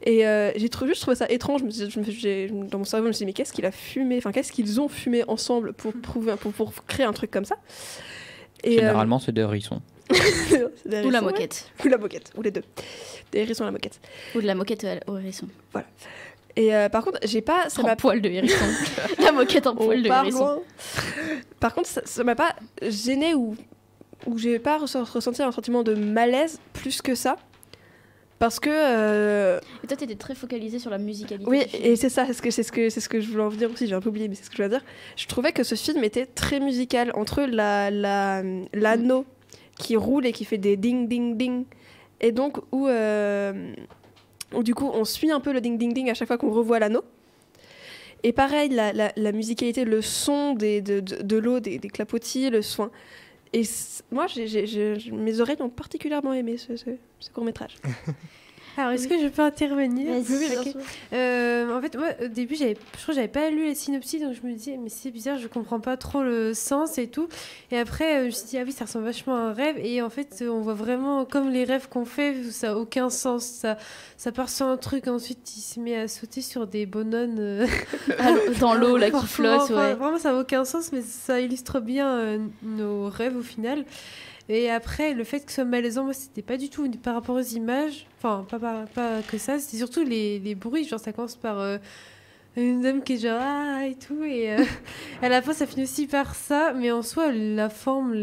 Et j'ai juste trouvé ça étrange. Dans mon cerveau, je me suis dit, mais qu'est-ce qu'il a fumé, qu'est-ce qu'ils ont fumé ensemble pour créer un truc comme ça. Et, Généralement, c'est des hérissons. c'est des Ou la hérissons, ouais. moquette. Ou la moquette, ou les deux. Des hérissons à la moquette. Ou de la moquette au hérisson. Et par contre, j'ai pas. Ça En m'a poil de hérisson. La moquette en poil On de part hérisson. loin. Par contre, ça m'a pas gêné ou j'ai pas ressenti un sentiment de malaise plus que ça. Parce que. Et toi, t'étais très focalisée sur la musicalité. Oui, du film. et c'est ça, c'est ce que je voulais en venir aussi, j'ai un peu oublié, mais c'est ce que je voulais dire. Je trouvais que ce film était très musical, entre l'anneau qui roule et qui fait des ding ding ding, et donc où Donc du coup, on suit un peu le ding-ding-ding à chaque fois qu'on revoit l'anneau. Et pareil, la musicalité, le son de l'eau, des clapotis, le soin. Et moi, mes oreilles ont particulièrement aimé ce court-métrage. Alors, est-ce que je peux intervenir? Vas-y. Oui, bien Ok. sûr. En fait, moi, au début, je crois que j'avais pas lu les synopsis, donc je me disais, mais c'est bizarre, je comprends pas trop le sens et tout. Et après, je me suis dit, ah oui, ça ressemble vachement à un rêve. Et en fait, on voit vraiment comme les rêves qu'on fait, ça n'a aucun sens. Ça part sur un truc, ensuite, il se met à sauter sur des bonhommes Dans l'eau, là, qui Enfin, flotte, ouais. Vraiment, ça n'a aucun sens, mais ça illustre bien nos rêves au final. Et après, le fait que ce soit malaisant, moi, c'était pas du tout par rapport aux images. Enfin, pas que ça. C'était surtout les bruits. Genre, ça commence par une dame qui est genre ah et tout. Et à la fin, ça finit aussi par ça. Mais en soi, la forme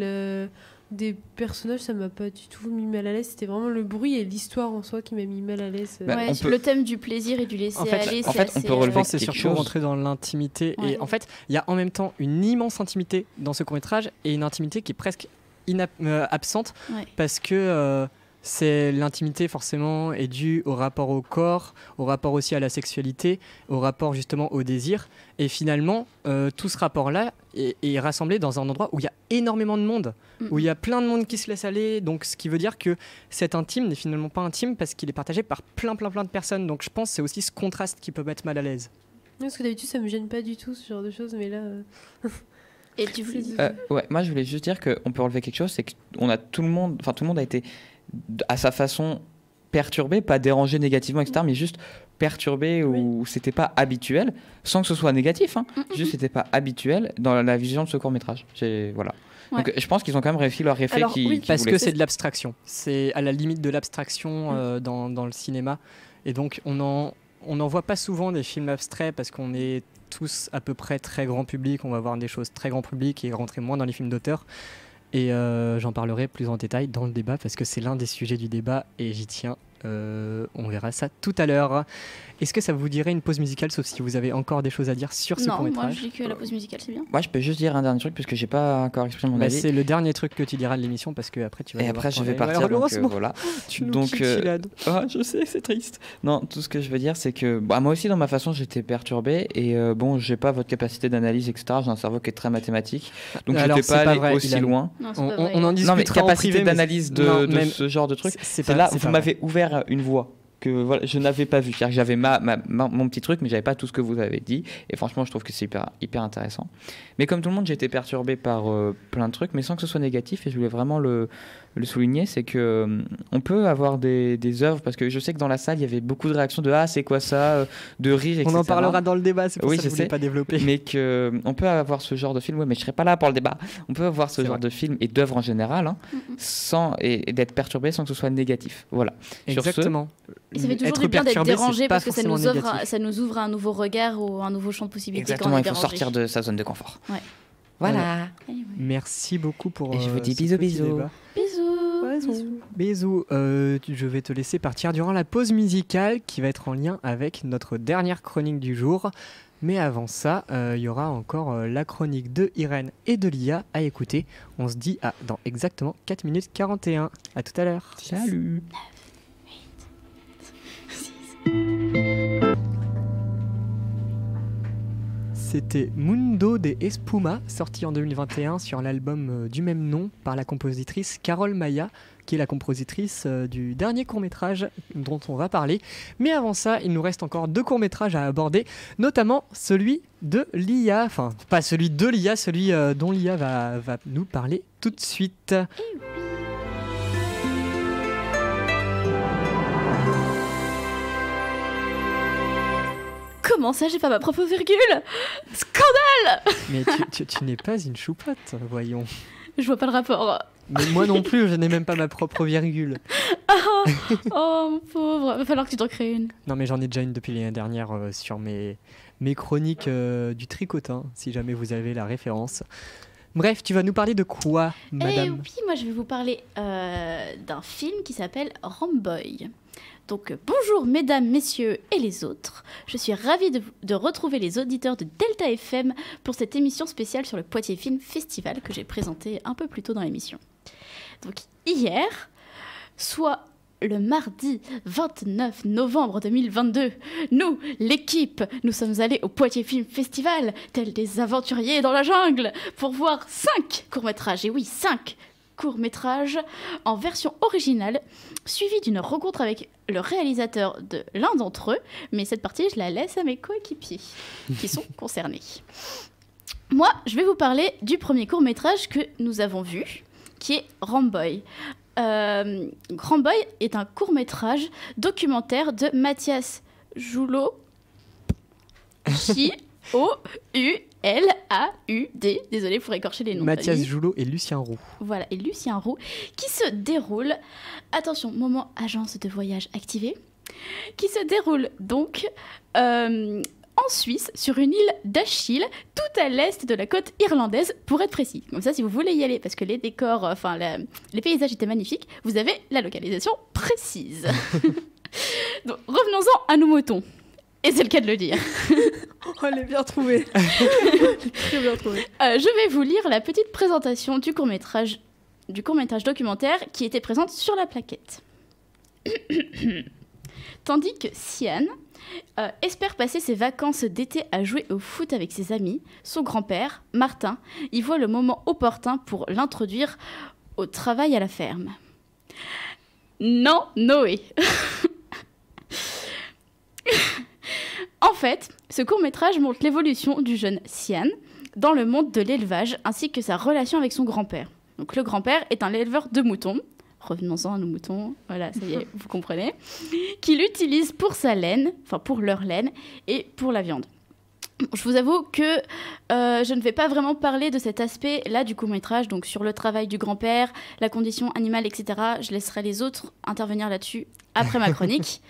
des personnages, ça m'a pas du tout mis mal à l'aise. C'était vraiment le bruit et l'histoire en soi qui m'a mis mal à l'aise. Bah, Ouais, on peut- le thème du plaisir et du laisser aller, en c'est fait, on assez, peut relever Je pense que c'est quelque surtout chose. rentrer dans l'intimité. Ouais. Et en fait, il y a en même temps une immense intimité dans ce court-métrage et une intimité qui est presque absente Ouais. parce que c'est l'intimité forcément est due au rapport au corps, au rapport aussi à la sexualité, au rapport justement au désir. Et finalement, tout ce rapport-là est rassemblé dans un endroit où il y a énormément de monde, où il y a plein de monde qui se laisse aller. Donc, ce qui veut dire que cet intime n'est finalement pas intime parce qu'il est partagé par plein de personnes. Donc, je pense que c'est aussi ce contraste qui peut mettre mal à l'aise. Parce que d'habitude, ça me gêne pas du tout, ce genre de choses. Mais là. Et tu voulais Ouais, moi je voulais juste dire qu'on peut relever quelque chose, c'est que tout le monde a été à sa façon perturbé, pas dérangé négativement, etc., mais juste perturbé ou c'était pas habituel, sans que ce soit négatif, hein. Juste c'était pas habituel dans la vision de ce court-métrage. Voilà. Ouais. Donc je pense qu'ils ont quand même réussi leur effet Alors, oui, Parce voulaient. que c'est de l'abstraction. C'est à la limite de l'abstraction dans le cinéma. Et donc, on n'en voit pas souvent des films abstraits parce qu'on est tous à peu près très grand public. On va voir des choses très grand public et rentrer moins dans les films d'auteur. Et j'en parlerai plus en détail dans le débat parce que c'est l'un des sujets du débat et j'y tiens. On verra ça tout à l'heure. Est-ce que ça vous dirait une pause musicale, sauf si vous avez encore des choses à dire sur ce Non, moi court-métrage? je dis que la pause musicale c'est bien. Moi je peux juste dire un dernier truc parce que j'ai pas encore exprimé mon Bah, avis. c'est le dernier truc que tu diras de l'émission parce que après tu vas Et devoir après je t'en vais aller. partir, donc Malheureusement, voilà. tu nous Donc, quittes, Chilad. Ah, je sais, c'est triste. Non, tout ce que je veux dire, c'est que moi aussi, dans ma façon, j'étais perturbé. Et bon, j'ai pas votre capacité d'analyse, etc. J'ai un cerveau qui est très mathématique. Donc, Alors, j'étais c'est pas pas allé vrai, aussi Ilan. loin. Non, c'est On, pas on- vrai. on en Non, mais discutera en capacité privé. mais d'analyse Non, de même- ce genre de truc, c'est c'est pas- là c'est où vous pas m'avez ouvert une voie que voilà, je n'avais pas vue. C'est-à-dire que j'avais mon petit truc, mais j'avais pas tout ce que vous avez dit. Et franchement, je trouve que c'est hyper intéressant. Mais comme tout le monde, j'ai été perturbé par plein de trucs, mais sans que ce soit négatif. Et je voulais vraiment le souligner, c'est que on peut avoir des œuvres, parce que je sais que dans la salle, il y avait beaucoup de réactions de « Ah, c'est quoi ça ?» de rire, etc. On en parlera dans le débat, c'est pour Oui, ça que je je voulais sais. pas développer. Mais qu'on peut avoir ce genre de film, ouais, mais je serai pas là pour le débat. On peut avoir ce C'est genre vrai. de film et d'œuvres en général, hein, et d'être perturbé sans que ce soit négatif. Voilà. Sur ce, Exactement. Et ça fait toujours Être du bien d'être perturbé, c'est dérangé pas parce que forcément négatif. ça nous ouvre un nouveau regard ou un nouveau champ de possibilités. exactement, quand on il est faut dérangé. sortir de sa zone de confort. Ouais. Voilà. Anyway. Merci beaucoup pour Et je vous dis ce bisous, petit bisous. débat. Bisous. Bisous. Je vais te laisser partir durant la pause musicale qui va être en lien avec notre dernière chronique du jour. Mais avant ça, il y aura encore la chronique de Irène et de Lia à écouter. On se dit à dans exactement 4 minutes 41. À tout à l'heure. Salut. C'était Mundo de Espuma, sorti en 2021 sur l'album du même nom par la compositrice Carole Maya, qui est la compositrice du dernier court-métrage dont on va parler. Mais avant ça, il nous reste encore 2 courts-métrages à aborder, notamment celui de Lia, enfin pas celui de Lia, celui dont Lia va nous parler tout de suite. Comment ça, j'ai pas ma propre virgule? Scandale! Mais tu n'es pas une choupotte, voyons. Je vois pas le rapport. Mais moi non plus, je n'ai même pas ma propre virgule. Oh, mon pauvre. Va falloir que tu t'en crées une. Non mais j'en ai déjà une depuis l'année dernière sur mes chroniques du tricotin, si jamais vous avez la référence. Bref, tu vas nous parler de quoi, Et madame? oui, moi je vais vous parler d'un film qui s'appelle Ramboy. Donc bonjour mesdames, messieurs et les autres. Je suis ravie de retrouver les auditeurs de Delta FM pour cette émission spéciale sur le Poitiers Film Festival que j'ai présenté un peu plus tôt dans l'émission. Donc hier, soit le mardi 29 novembre 2022, nous, l'équipe, nous sommes allés au Poitiers Film Festival, tels des aventuriers dans la jungle, pour voir 5 courts-métrages. Et oui, 5 courts-métrages en version originale, suivi d'une rencontre avec le réalisateur de l'un d'entre eux. Mais cette partie, je la laisse à mes coéquipiers qui sont concernés. Moi, je vais vous parler du premier court-métrage que nous avons vu, qui est Ramboy. Ramboy est un court-métrage documentaire de Mathias Joulaud, J-O-U-L-A-U-D. Désolée pour écorcher les noms. Mathias Joulaud et Lucien Roux. Voilà, et Lucien Roux, qui se déroule, attention, moment agence de voyage activée, qui se déroule donc en Suisse, sur une île d'Achille, tout à l'est de la côte irlandaise, pour être précis. Comme ça, si vous voulez y aller, parce que les décors, les paysages étaient magnifiques, vous avez la localisation précise. Donc, revenons-en à nos moutons. Et c'est le cas de le dire. Oh, elle est bien trouvée. Très bien trouvée. Je vais vous lire la petite présentation du court-métrage documentaire qui était présente sur la plaquette. Tandis que Sian espère passer ses vacances d'été à jouer au foot avec ses amis, son grand-père, Martin, y voit le moment opportun pour l'introduire au travail à la ferme. Non, Noé. En fait, ce court-métrage montre l'évolution du jeune Sian dans le monde de l'élevage ainsi que sa relation avec son grand-père. Donc le grand-père est un éleveur de moutons. Revenons-en à nos moutons, voilà, ça y est, vous comprenez. Qui l'utilise pour sa laine, enfin pour leur laine et pour la viande. Je vous avoue que je ne vais pas vraiment parler de cet aspect-là du court-métrage, donc sur le travail du grand-père, la condition animale, etc. Je laisserai les autres intervenir là-dessus après ma chronique.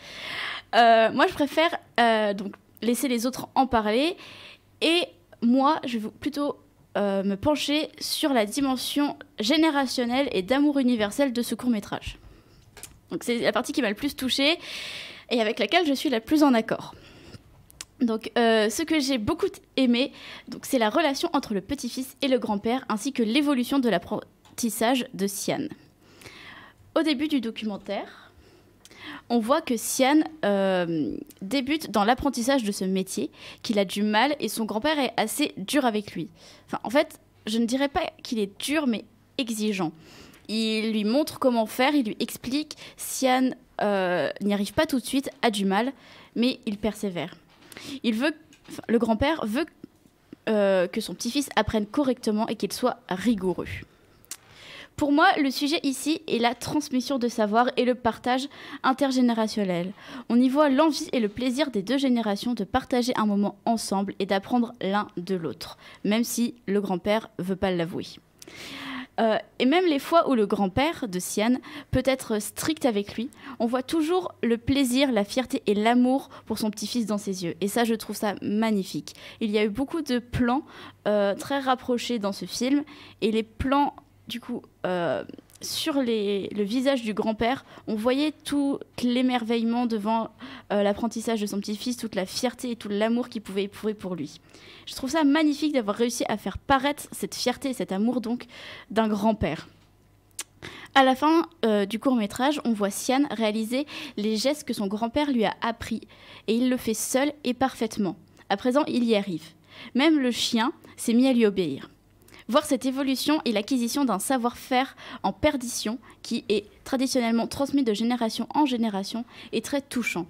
Moi, je préfère donc laisser les autres en parler. Et moi, je vais plutôt me pencher sur la dimension générationnelle et d'amour universel de ce court-métrage. Donc, c'est la partie qui m'a le plus touchée et avec laquelle je suis la plus en accord. Donc, ce que j'ai beaucoup aimé, donc, c'est la relation entre le petit-fils et le grand-père, ainsi que l'évolution de l'apprentissage de Sian. Au début du documentaire, on voit que Sian débute dans l'apprentissage de ce métier, qu'il a du mal et son grand-père est assez dur avec lui. Enfin, en fait, je ne dirais pas qu'il est dur, mais exigeant. Il lui montre comment faire, il lui explique. Sian n'y arrive pas tout de suite, a du mal, mais il persévère. Le grand-père veut que son petit-fils apprenne correctement et qu'il soit rigoureux. Pour moi, le sujet ici est la transmission de savoir et le partage intergénérationnel. On y voit l'envie et le plaisir des deux générations de partager un moment ensemble et d'apprendre l'un de l'autre, même si le grand-père ne veut pas l'avouer. Et même les fois où le grand-père de Sian peut être strict avec lui, on voit toujours le plaisir, la fierté et l'amour pour son petit-fils dans ses yeux. Et ça, je trouve ça magnifique. Il y a eu beaucoup de plans très rapprochés dans ce film. Et les plans, du coup, sur le visage du grand-père, on voyait tout l'émerveillement devant l'apprentissage de son petit-fils, toute la fierté et tout l'amour qu'il pouvait éprouver pour lui. Je trouve ça magnifique d'avoir réussi à faire paraître cette fierté et cet amour donc d'un grand-père. À la fin du court-métrage, on voit Sian réaliser les gestes que son grand-père lui a appris et il le fait seul et parfaitement. À présent, il y arrive. Même le chien s'est mis à lui obéir. Voir cette évolution et l'acquisition d'un savoir-faire en perdition qui est traditionnellement transmis de génération en génération est très touchant.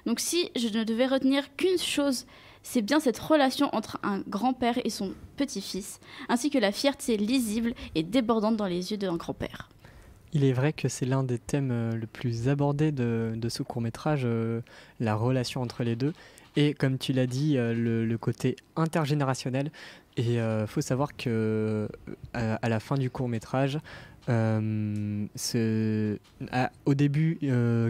Donc si je ne devais retenir qu'une chose, c'est bien cette relation entre un grand-père et son petit-fils, ainsi que la fierté lisible et débordante dans les yeux d'un grand-père. Il est vrai que c'est l'un des thèmes le plus abordés de ce court-métrage, la relation entre les deux. Et comme tu l'as dit, le côté intergénérationnel. Et faut savoir que à la fin du court-métrage, au début,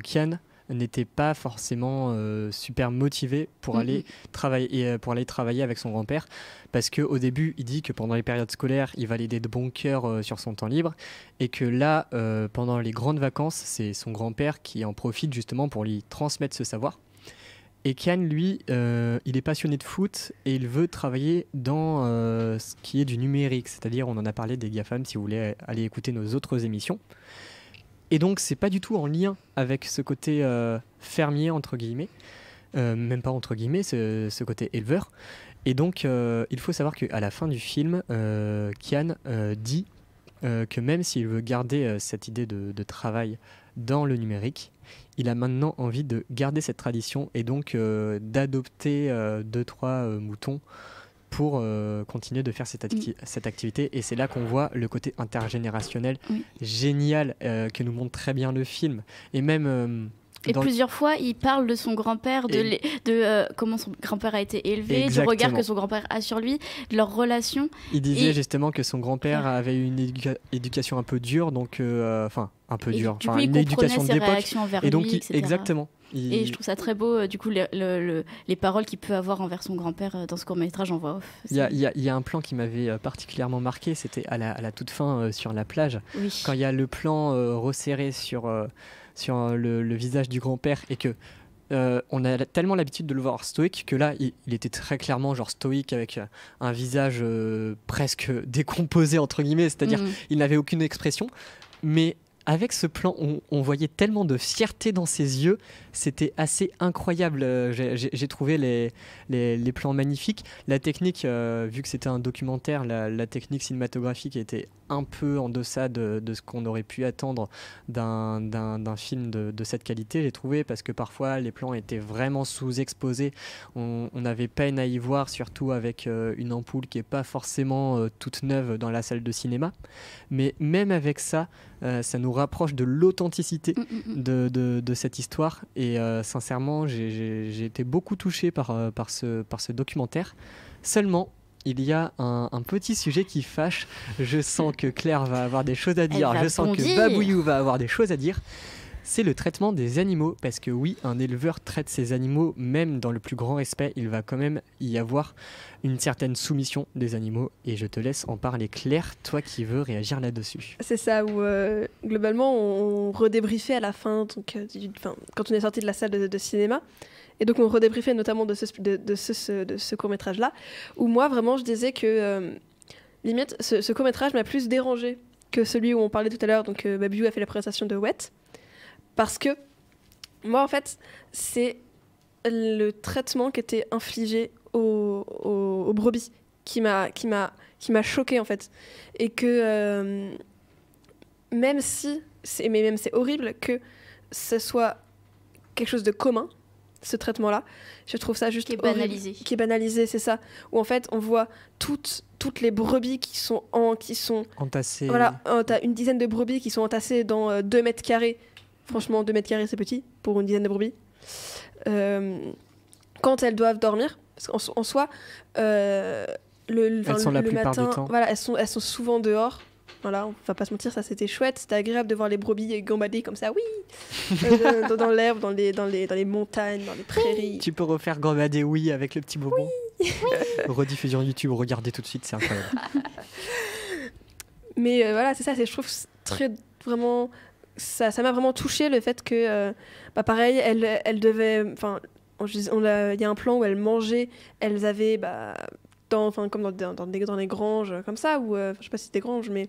Kian n'était pas forcément super motivé pour aller travailler avec son grand-père, parce qu'au début il dit que pendant les périodes scolaires il va l'aider de bon cœur sur son temps libre, et que là pendant les grandes vacances c'est son grand-père qui en profite justement pour lui transmettre ce savoir. Et Kian, lui, il est passionné de foot et il veut travailler dans ce qui est du numérique, c'est-à-dire on en a parlé des GAFAM si vous voulez aller écouter nos autres émissions. Et donc c'est pas du tout en lien avec ce côté fermier entre guillemets, même pas entre guillemets, ce côté éleveur. Et donc il faut savoir qu'à la fin du film, Kian dit que même s'il veut garder cette idée de travail dans le numérique, il a maintenant envie de garder cette tradition et donc d'adopter 2-3 moutons pour continuer de faire cette activité. Et c'est là qu'on voit le côté intergénérationnel génial que nous montre très bien le film. Et même... Et plusieurs fois, il parle de son grand-père, de comment son grand-père a été élevé, Exactement. du regard que son grand-père a sur lui, de leur relation. Il disait justement que son grand-père avait eu une éducation un peu dure, donc enfin un peu dure, du coup, il une éducation ses d'époque. réactions envers Et donc lui, etc. exactement. Et je trouve ça très beau, du coup, les paroles qu'il peut avoir envers son grand-père dans ce court-métrage en voix off. Il y a un plan qui m'avait particulièrement marqué, c'était à la toute fin sur la plage, quand il y a le plan resserré sur le visage du grand-père et que on a tellement l'habitude de le voir stoïque que là il était très clairement genre stoïque avec un visage presque décomposé entre guillemets, c'est-à-dire il n'avait aucune expression, mais avec ce plan, on voyait tellement de fierté dans ses yeux, c'était assez incroyable. J'ai trouvé les plans magnifiques. La technique, vu que c'était un documentaire, la technique cinématographique était un peu en deçà de ce qu'on aurait pu attendre d'un film de cette qualité, j'ai trouvé, parce que parfois les plans étaient vraiment sous-exposés. On avait peine à y voir, surtout avec une ampoule qui n'est pas forcément toute neuve dans la salle de cinéma. Mais même avec ça, ça nous rapproche de l'authenticité de cette histoire. Et sincèrement, j'ai été beaucoup touché par ce documentaire. Seulement, il y a un petit sujet qui fâche. Je sens que Claire va avoir des choses à dire. Je sens que Babouillou va avoir des choses à dire. C'est le traitement des animaux. Parce que oui, un éleveur traite ses animaux, même dans le plus grand respect. Il va quand même y avoir une certaine soumission des animaux. Et je te laisse en parler, Claire, toi qui veux réagir là-dessus. C'est ça, où globalement, on redébriefait à la fin, donc, quand on est sorti de la salle de cinéma. Et donc on redébriefait notamment de ce court-métrage-là, où moi, vraiment, je disais que, limite, ce court-métrage m'a plus dérangé que celui où on parlait tout à l'heure. Donc Babouillou a fait la présentation de Wet. Parce que, moi, en fait, c'est le traitement qui était infligé aux brebis qui m'a choquée, en fait. Et que, même si, c'est horrible que ce soit quelque chose de commun, ce traitement-là, je trouve ça juste banalisé. Qui est banalisé, c'est ça. Où en fait, on voit toutes les brebis qui sont entassées. Voilà, t'as une dizaine de brebis qui sont entassées dans 2 mètres carrés. Franchement, 2 mètres carrés, c'est petit pour une dizaine de brebis. Quand elles doivent dormir, parce qu'en soi, elles sont la plupart du temps. Voilà, elles sont souvent dehors. Voilà, on va pas se mentir, ça c'était chouette. C'était agréable de voir les brebis gambader comme ça, oui, dans l'herbe, dans les montagnes, dans les prairies. Tu peux refaire gambader oui avec le petit bonbon. Oui. Rediffusion YouTube, regardez tout de suite, c'est incroyable. Mais voilà, c'est ça, je trouve très vraiment. Ça m'a vraiment touché le fait que, pareil, elle devait. Enfin, il y a un plan où elles mangeaient, elles avaient. Comme dans les granges, comme ça, ou je sais pas si c'était des granges, mais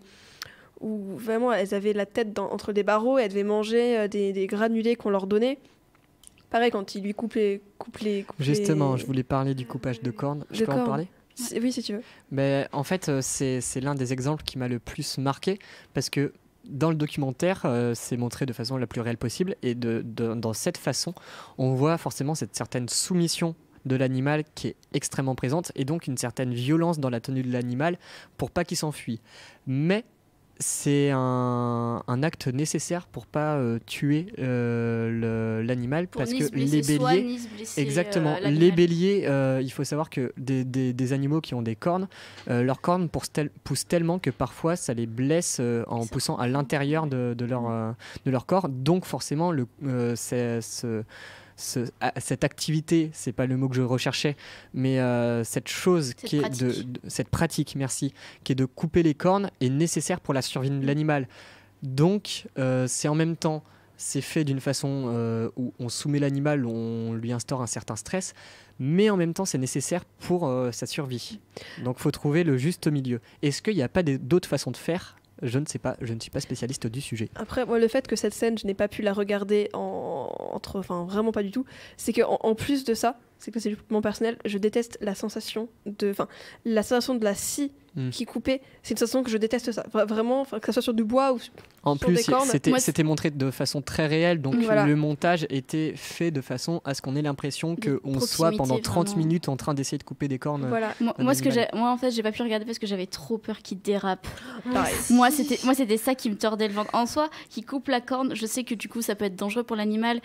où vraiment elles avaient la tête entre des barreaux et elles devaient manger des granulés qu'on leur donnait. Pareil, quand ils lui coupent les... Justement, je voulais parler du coupage de cornes. Je peux en parler ? Oui, si tu veux. Mais en fait, c'est l'un des exemples qui m'a le plus marqué, parce que dans le documentaire, c'est montré de façon la plus réelle possible, et dans cette façon, on voit forcément cette certaine soumission de l'animal qui est extrêmement présente, et donc une certaine violence dans la tenue de l'animal pour pas qu'il s'enfuit. Mais c'est un acte nécessaire pour pas tuer l'animal, parce que les béliers, exactement, les béliers, il faut savoir que des animaux qui ont des cornes, leurs cornes poussent tellement que parfois ça les blesse en poussant à l'intérieur de leur corps. Donc forcément cette activité, c'est pas le mot que je recherchais, mais cette pratique, merci, qui est de couper les cornes, est nécessaire pour la survie de l'animal. Donc c'est en même temps, c'est fait d'une façon où on soumet l'animal, où on lui instaure un certain stress, mais en même temps c'est nécessaire pour sa survie. Donc faut trouver le juste milieu. Est-ce qu'il n'y a pas d'autres façons de faire Je ne sais pas, je ne suis pas spécialiste du sujet. Après, moi, le fait que cette scène, je n'ai pas pu la regarder enfin, vraiment pas du tout, c'est qu'en plus de ça, c'est que c'est mon personnel, je déteste la sensation de la scie qui coupait. C'est une sensation que je déteste ça. Vraiment, que ça soit sur du bois ou En sur plus, des cordes. c'était montré de façon très réelle, donc Voilà. le montage était fait de façon à ce qu'on ait l'impression De qu'on soit pendant proximité, 30 vraiment. minutes en train d'essayer de couper des cornes. Voilà. Moi, Un animal. en fait, j'ai pas pu regarder parce que j'avais trop peur qu'il dérape. Pareil. Moi, c'était ça qui me tordait le ventre. En soi, qui coupe la corne, je sais que du coup, ça peut être dangereux pour l'animal,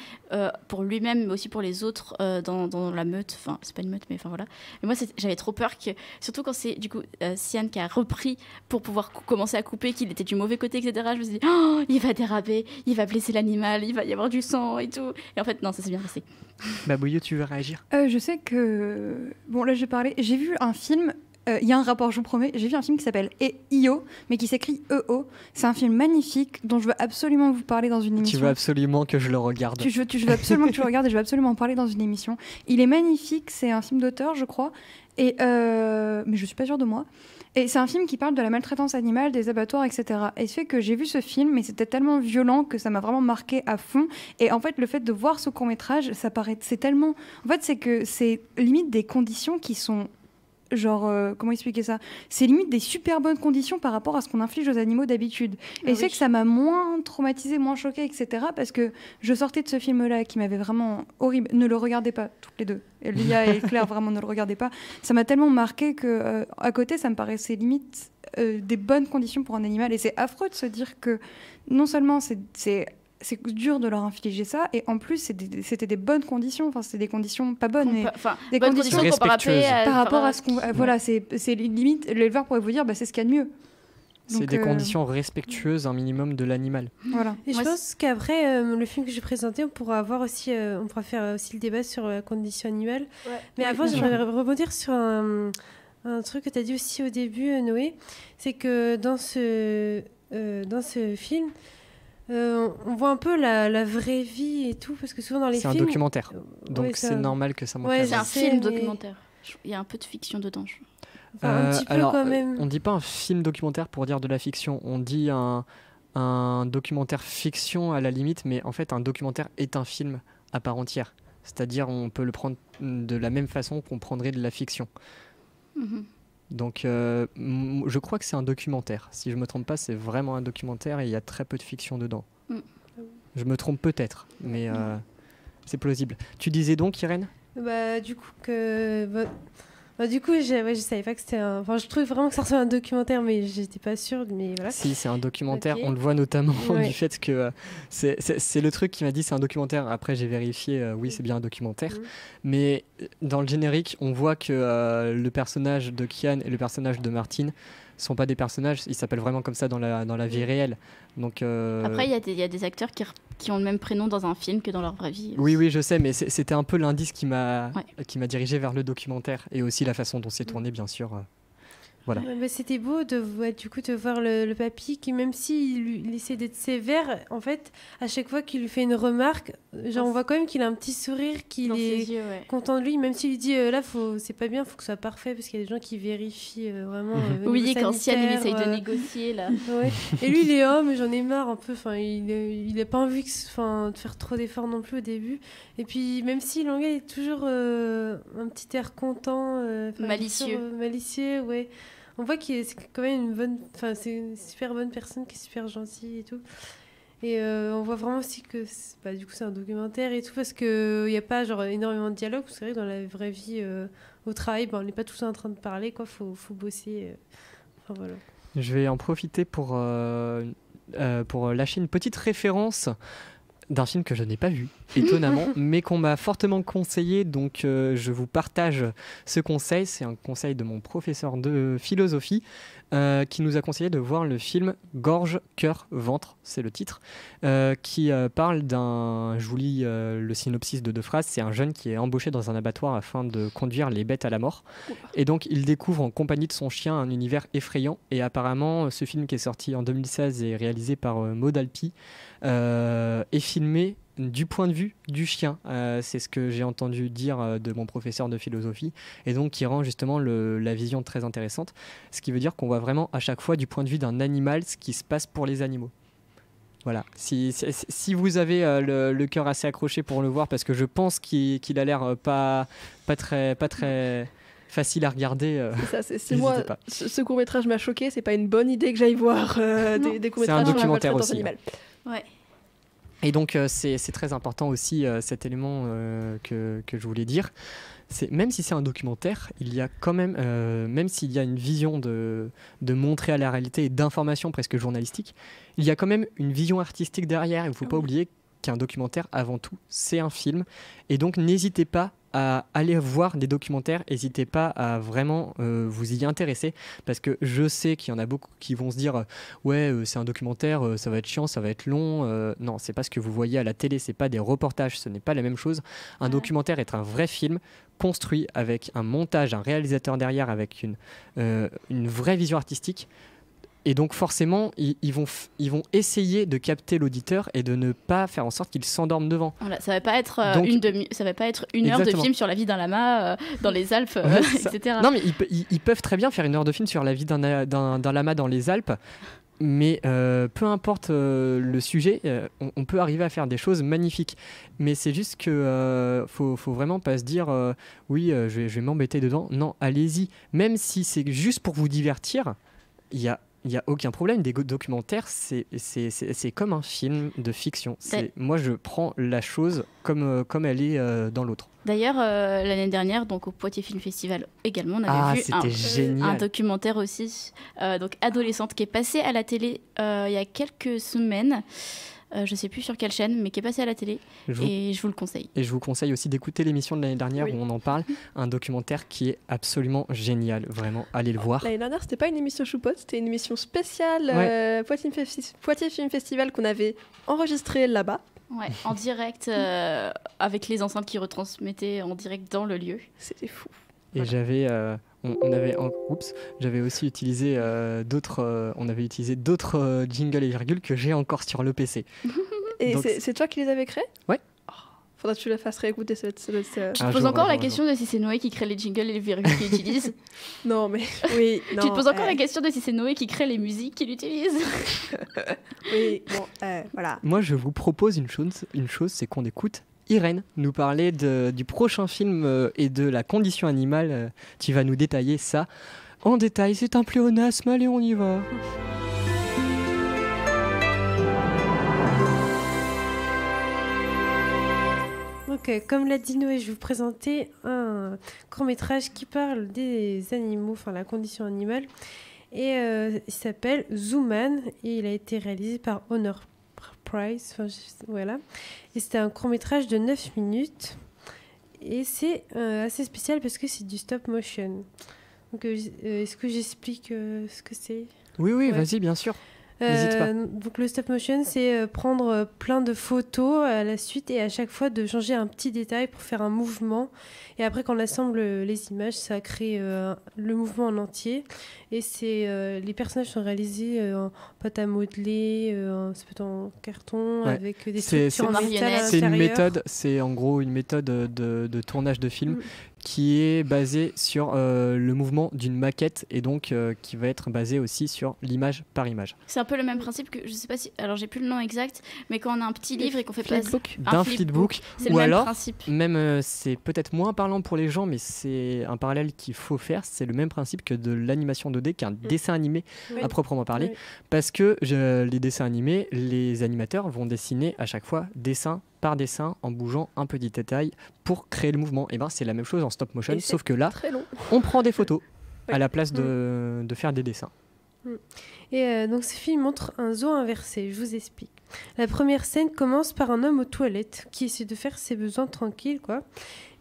pour lui-même, mais aussi pour les autres dans la meute. Enfin, c'est pas une meute, mais enfin voilà. Mais moi, j'avais trop peur que, surtout quand c'est du coup Sian qui a repris pour pouvoir commencer à couper, qu'il était du mauvais côté, etc. Je me suis dit, oh, il va déraper, il va blesser l'animal, il va y avoir du sang et tout. Et en fait, non, ça s'est bien passé. Babouillou, tu veux réagir? Je sais que... Bon, là, j'ai vu un film... Il y a un rapport, je vous promets. J'ai vu un film qui s'appelle Io, mais qui s'écrit EO. C'est un film magnifique dont je veux absolument vous parler dans une émission. Tu veux absolument que je le regarde. Je veux absolument que tu le regardes et je veux absolument en parler dans une émission. Il est magnifique, c'est un film d'auteur, je crois. Mais je suis pas sûre de moi. Et c'est un film qui parle de la maltraitance animale, des abattoirs, etc. Et ce fait que j'ai vu ce film, mais c'était tellement violent que ça m'a vraiment marqué à fond. Et en fait, le fait de voir ce court-métrage, c'est tellement... En fait, c'est que c'est limite des conditions qui sont... Genre, comment expliquer ça? C'est limite des super bonnes conditions par rapport à ce qu'on inflige aux animaux d'habitude. Et c'est que ça m'a moins traumatisée, moins choquée, etc. Parce que je sortais de ce film-là qui m'avait vraiment horrible. Ne le regardez pas, toutes les deux. Lia et Claire, vraiment, ne le regardez pas. Ça m'a tellement marqué que à côté, ça me paraissait limite des bonnes conditions pour un animal. Et c'est affreux de se dire que non seulement c'est dur de leur infliger ça, et en plus c'était des bonnes conditions, enfin c'était des conditions pas bonnes, mais des bonnes conditions respectueuses. par rapport à ce qu'on... Voilà, c'est limite, l'éleveur pourrait vous dire, bah, c'est ce qu'il y a de mieux. C'est Donc, des conditions respectueuses, un minimum de l'animal. Voilà. Et Moi, je pense qu'après, le film que j'ai présenté, on pourra faire aussi le débat sur la condition animale. Ouais. Mais avant, bien sûr. j'aimerais rebondir sur un truc que tu as dit aussi au début, Noé. C'est que dans ce film, on voit un peu la vraie vie et tout, parce que souvent dans les C'est films... un documentaire, donc ouais, c'est normal que ça montre Ouais, la C'est un vie. sais, film mais- documentaire. Il y a un peu de fiction dedans. Enfin, un petit peu alors, quand même. on dit pas un film documentaire pour dire de la fiction, on dit un documentaire fiction à la limite, mais en fait un documentaire est un film à part entière. C'est-à-dire on peut le prendre de la même façon qu'on prendrait de la fiction. Mhm. Donc je crois que c'est un documentaire. Si je me trompe pas, c'est vraiment un documentaire et il y a très peu de fiction dedans. Mm. Je me trompe peut-être, mais c'est plausible. Tu disais donc, Irène? Du coup, je savais pas que c'était un... Enfin, je trouvais vraiment que ça ressemblait à un documentaire, mais j'étais pas sûre, mais voilà. Si, c'est un documentaire. Ok. On le voit notamment Ouais. du fait que c'est le truc qui m'a dit c'est un documentaire. Après, j'ai vérifié, oui, c'est bien un documentaire. Mhm. Mais dans le générique, on voit que le personnage de Kian et le personnage de Martine sont pas des personnages. Ils s'appellent vraiment comme ça dans la vie réelle. Donc, Après, il y a des acteurs qui ont le même prénom dans un film que dans leur vraie vie. oui, je sais, mais c'était un peu l'indice qui m'a Ouais. dirigé vers le documentaire et aussi la façon dont c'est tourné, bien sûr. Voilà. Ouais, c'était beau de voir le papy qui, même s'il essaie d'être sévère, en fait, à chaque fois qu'il lui fait une remarque, genre on voit quand même qu'il a un petit sourire, qu'il Dans est ses yeux, ouais. content de lui, même s'il lui dit là, c'est pas bien, faut que ce soit parfait, parce qu'il y a des gens qui vérifient vraiment. au Oui, niveau quand Sian il sanitaire, essaye de négocier là. Ouais. Et lui, il est mais j'en ai marre un peu. Enfin, il a pas envie de faire trop d'efforts non plus au début. Et puis, même si l'anglais est toujours un petit air content, Malicieux. malicieux, ouais. On voit que c'est quand même c'est une super bonne personne qui est super gentille et tout. Et on voit vraiment aussi que du coup c'est un documentaire et tout, parce que il y a pas genre énormément de dialogue. C'est vrai que dans la vraie vie au travail, on n'est pas tous en train de parler, quoi. Faut bosser. Enfin voilà. Je vais en profiter pour lâcher une petite référence d'un film que je n'ai pas vu, étonnamment, mais qu'on m'a fortement conseillé, donc je vous partage ce conseil. C'est un conseil de mon professeur de philosophie qui nous a conseillé de voir le film Gorge, cœur, ventre, c'est le titre, qui parle je vous lis le synopsis de 2 phrases. C'est un jeune qui est embauché dans un abattoir afin de conduire les bêtes à la mort. Et donc il découvre en compagnie de son chien un univers effrayant, et apparemment ce film qui est sorti en 2016 et réalisé par Maud Alpi est filmé du point de vue du chien. C'est ce que j'ai entendu dire de mon professeur de philosophie, et donc qui rend justement la vision très intéressante. Ce qui veut dire qu'on voit vraiment à chaque fois du point de vue d'un animal ce qui se passe pour les animaux. Voilà. Si vous avez le cœur assez accroché pour le voir, parce que je pense qu'il a l'air pas très facile à regarder. C'est moi, ce court-métrage m'a choqué, c'est pas une bonne idée que j'aille voir des courts-métrages. C'est un documentaire aussi. Ouais. Et donc c'est très important aussi cet élément que je voulais dire. Même si c'est un documentaire, il y a quand même, même s'il y a une vision de montrer à la réalité et d'information presque journalistique, il y a quand même une vision artistique derrière. Il ne faut pas oublier qu'un documentaire, avant tout, c'est un film. Et donc n'hésitez pas à aller voir des documentaires, n'hésitez pas à vraiment vous y intéresser, parce que je sais qu'il y en a beaucoup qui vont se dire c'est un documentaire, ça va être chiant, ça va être long. Non, c'est pas ce que vous voyez à la télé, c'est pas des reportages, ce n'est pas la même chose. Un documentaire est un vrai film construit avec un montage, un réalisateur derrière, avec une vraie vision artistique. Et donc forcément, ils vont essayer de capter l'auditeur et de ne pas faire en sorte qu'il s'endorme devant. Voilà, ça va pas être une heure de film sur la vie d'un lama dans les Alpes, etc. Non, mais ils peuvent très bien faire une heure de film sur la vie d'un lama dans les Alpes. Mais peu importe le sujet, on peut arriver à faire des choses magnifiques. Mais c'est juste que faut vraiment pas se dire je vais m'embêter dedans. Non, allez-y. Même si c'est juste pour vous divertir, il y a aucun problème. Des documentaires, c'est comme un film de fiction. Moi, je prends la chose comme elle est dans l'autre. D'ailleurs, l'année dernière, donc au Poitiers Film Festival également, on avait vu un documentaire aussi, donc adolescente, qui est passé à la télé il y a quelques semaines. Je ne sais plus sur quelle chaîne, mais qui est passé à la télé, et je vous le conseille. Et je vous conseille aussi d'écouter l'émission de l'année dernière où on en parle, un documentaire qui est absolument génial, vraiment, allez le voir. L'année dernière, c'était pas une émission Choupot, c'était une émission spéciale Poitiers Film Festival qu'on avait enregistrée là-bas. Ouais, en direct, avec les enceintes qui retransmettaient en direct dans le lieu. C'était fou. Et j'avais... j'avais aussi utilisé d'autres jingles et virgules que j'ai encore sur le PC. Et donc, c'est toi qui les avais créés ? Ouais. Faudra que tu la fasses réécouter. Tu te poses encore la question de si c'est Noé qui crée les jingles et les virgules qu'il utilise ? Non, mais oui. Non, tu te poses encore la question de si c'est Noé qui crée les musiques qu'il utilise ? Oui, bon, voilà. Moi, je vous propose une chose, c'est qu'on écoute Irène nous parler du prochain film et de la condition animale. Tu vas nous détailler ça en détail. C'est un pléonasme, allez, on y va. Donc, comme l'a dit Noé, je vais vous présenter un court-métrage qui parle des animaux, enfin la condition animale. Et il s'appelle Zooman et il a été réalisé par Honor Price. Voilà. Et c'était un court-métrage de 9 minutes. Et c'est assez spécial parce que c'est du stop motion. Donc, est-ce que j'explique ce que c'est ? Oui, vas-y, bien sûr. N'hésite pas. Donc le stop motion, c'est prendre plein de photos à la suite et à chaque fois de changer un petit détail pour faire un mouvement. Et après, quand on assemble les images, ça crée le mouvement en entier. Et les personnages sont réalisés en pâte à modeler, ça peut être en carton, avec des structures en métal à l'intérieur. C'est en gros une méthode de tournage de film qui est basée sur le mouvement d'une maquette et donc qui va être basée aussi sur l'image par image. C'est un peu le même principe que, je sais pas si, alors j'ai plus le nom exact, mais quand on a un petit livre et qu'on fait passer d'un flipbook, c'est le même principe. Même c'est peut-être moins parlant pour les gens, mais c'est un parallèle qu'il faut faire. C'est le même principe que de l'animation 2D, qu'un dessin animé à proprement parler, parce que les dessins animés, les animateurs vont dessiner à chaque fois dessin par dessin en bougeant un petit détail pour créer le mouvement. Et c'est la même chose en stop motion, sauf que là, on prend des photos à la place de faire des dessins. Et donc ce film montre un zoo inversé, je vous explique. La première scène commence par un homme aux toilettes qui essaie de faire ses besoins tranquilles, quoi.